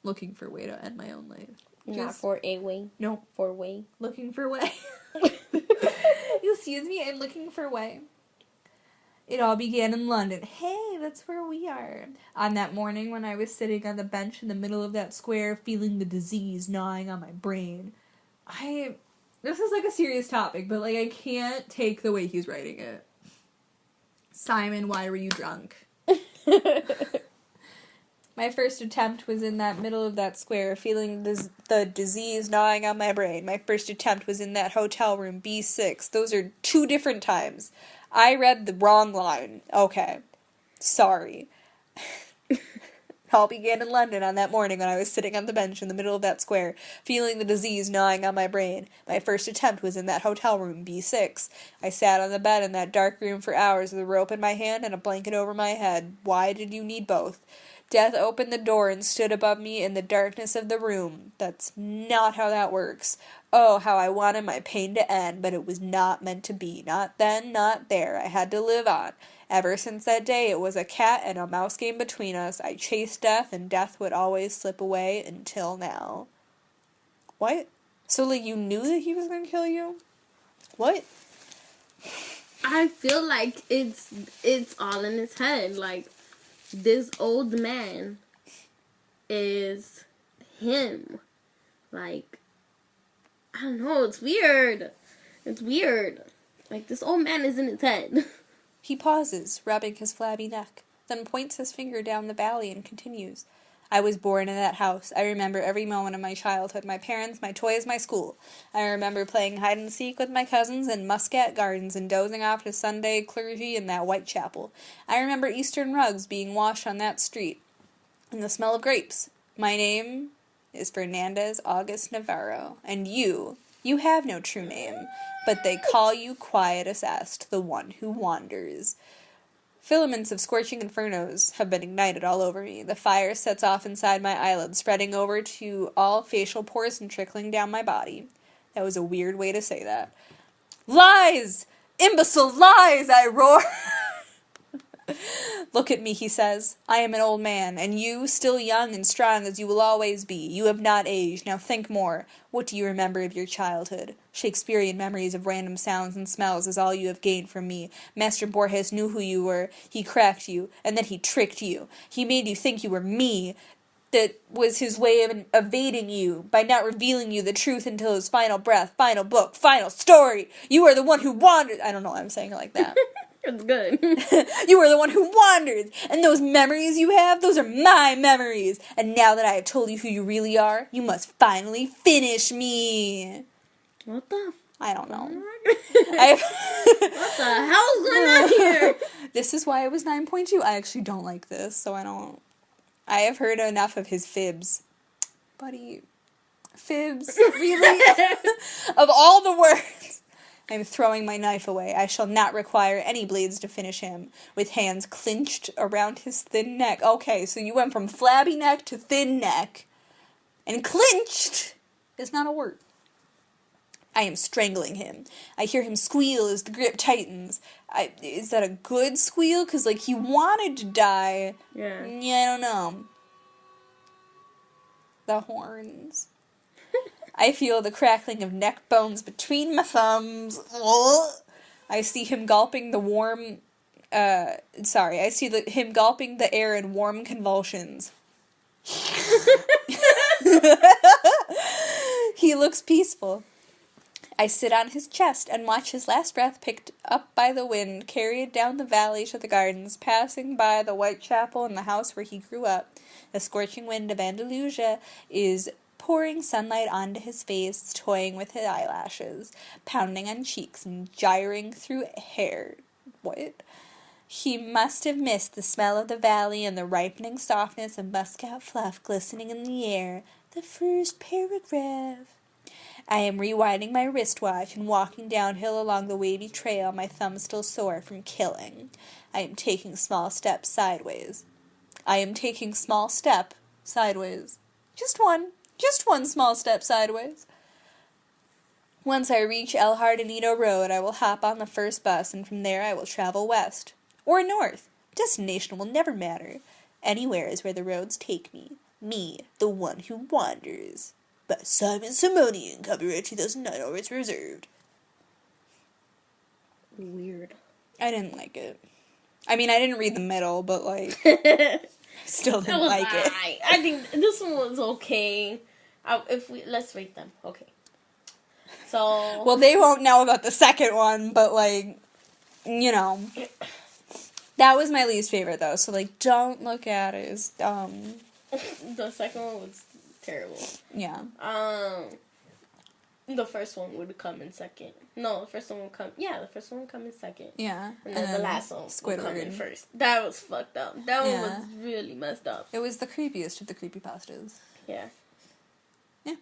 Looking for way to end my own life. Not for a way. No. For way. Looking for way. Excuse me, I'm looking for way. It all began in London. Hey, that's where we are. On that morning when I was sitting on the bench in the middle of that square, feeling the disease gnawing on my brain. This is like a serious topic, but like I can't take the way he's writing it. Simon, why were you drunk? My first attempt was in that middle of that square, feeling the disease gnawing on my brain. My first attempt was in that hotel room, B6. Those are 2 different times. I read the wrong line. Okay. Sorry. It all began in London on that morning when I was sitting on the bench in the middle of that square, feeling the disease gnawing on my brain. My first attempt was in that hotel room, B6. I sat on the bed in that dark room for hours with a rope in my hand and a blanket over my head. Why did you need both? Death opened the door and stood above me in the darkness of the room. That's not how that works. Oh, how I wanted my pain to end, but it was not meant to be. Not then, not there. I had to live on. Ever since that day, it was a cat and a mouse game between us. I chased death, and death would always slip away until now. What? So, like, you knew that he was going to kill you? What? I feel like it's all in his head. Like, this old man is him. Like, I don't know, it's weird. It's weird. Like, this old man is in his head. He pauses, rubbing his flabby neck, then points his finger down the valley and continues. I was born in that house. I remember every moment of my childhood, my parents, my toys, my school. I remember playing hide-and-seek with my cousins in Muscat Gardens and dozing off to Sunday clergy in that white chapel. I remember Eastern rugs being washed on that street, and the smell of grapes. My name is Fernandez August Navarro, and you have no true name, but they call you Quietus Est, the one who wanders. Filaments of scorching infernos have been ignited all over me. The fire sets off inside my eyelids, spreading over to all facial pores and trickling down my body. That was a weird way to say that. Lies! Imbecile lies! I roar. Look at me, he says. I am an old man, and you, still young and strong as you will always be. You have not aged. Now think more. What do you remember of your childhood? Shakespearean memories of random sounds and smells is all you have gained from me. Master Borges knew who you were. He cracked you, and then he tricked you. He made you think you were me. that was his way of evading you by not revealing you the truth until his final breath, final book, final story. You are the one who wanders. I don't know why I'm saying it like that. It's good. You are the one who wanders, and those memories you have, those are my memories. And now that I have told you who you really are, you must finally finish me. What the? I don't know. What the hell's going on here? This is why it was 9.2. I actually don't like this, so I don't. I have heard enough of his fibs. Buddy, fibs? Really? Of all the words. I am throwing my knife away. I shall not require any blades to finish him. With hands clinched around his thin neck. Okay, so you went from flabby neck to thin neck. And clinched is not a word. I am strangling him. I hear him squeal as the grip tightens. Is that a good squeal? Because, like, he wanted to die. Yeah. Yeah, I don't know. The horns. I feel the crackling of neck bones between my thumbs. I see him gulping the warm... I see him gulping the air in warm convulsions. He looks peaceful. I sit on his chest and watch his last breath picked up by the wind, carried down the valley to the gardens, passing by the white chapel and the house where he grew up. The scorching wind of Andalusia is pouring sunlight onto his face, toying with his eyelashes, pounding on cheeks and gyring through hair. What? He must have missed the smell of the valley and the ripening softness of muscat fluff glistening in the air. The first paragraph. I am rewinding my wristwatch and walking downhill along the wavy trail, my thumb still sore from killing. I am taking small steps sideways. Just one small step sideways. Once I reach El Jardinito Road, I will hop on the first bus, and from there I will travel west. Or north. Destination will never matter. Anywhere is where the roads take me. Me, the one who wanders. By Simon Simonian, copyright 2009, all rights reserved. Weird. I didn't like it. I mean, I didn't read the middle, but, like, still didn't like it. I think this one was okay. Let's rate them. Okay. So. Well, they won't know about the second one, but, like, you know. That was my least favorite, though, so, like, don't look at it as dumb. The second one was terrible. Yeah. The first one would come in second. No, the first one would come. Yeah, the first one would come in second. Yeah. And then the last one would come in first. That was fucked up. That one was really messed up. It was the creepiest of the creepypastas. Yeah. Yeah.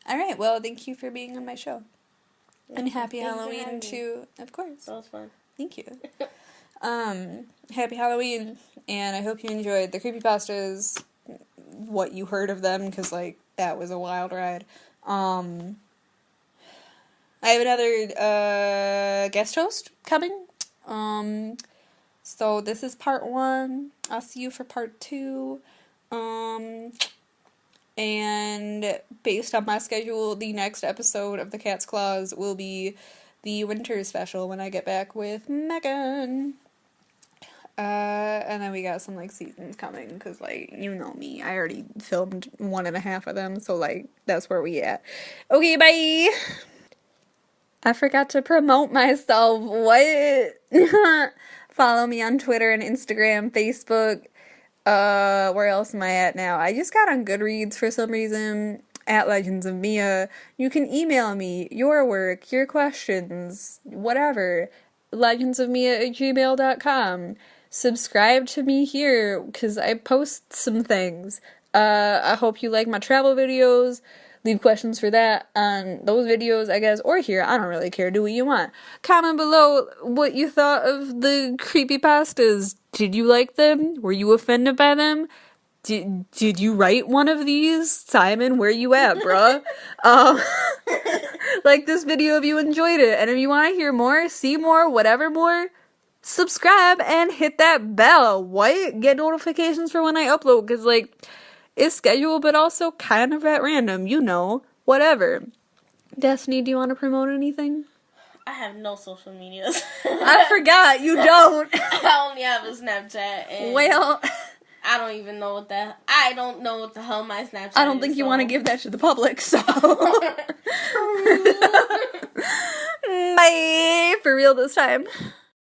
All right. Well, thank you for being on my show. Yeah, and happy Halloween to, of course. That was fun. Thank you. Happy Halloween, and I hope you enjoyed the creepypastas, what you heard of them, because, like, that was a wild ride. I have another, guest host coming, so this is part 1, I'll see you for part 2, and based on my schedule, the next episode of The Cat's Claws will be the winter special when I get back with Megan. And then we got some, like, seasons coming, because, like, you know me, I already filmed 1.5 of them, so, like, that's where we at. Okay, bye! I forgot to promote myself, what? Follow me on Twitter and Instagram, Facebook, where else am I at now? I just got on Goodreads for some reason, at Legends of Mia. You can email me your work, your questions, whatever, legendsofmia@gmail.com. Subscribe to me here, because I post some things. I hope you like my travel videos. Leave questions for that on those videos, I guess, or here. I don't really care. Do what you want. Comment below what you thought of the creepypastas. Did you like them? Were you offended by them? Did you write one of these? Simon, where you at, bruh? Like this video if you enjoyed it. And if you want to hear more, see more, whatever more, subscribe and hit that bell. What? Get notifications for when I upload, because, like, it's scheduled, but also kind of at random, you know, whatever. Destiny, do you want to promote anything? I have no social medias. I forgot, you don't. I only have a Snapchat. And well, I don't even know what the... I don't know what the hell my Snapchat is. I don't think you want to give that to the public, so... Bye! For real this time.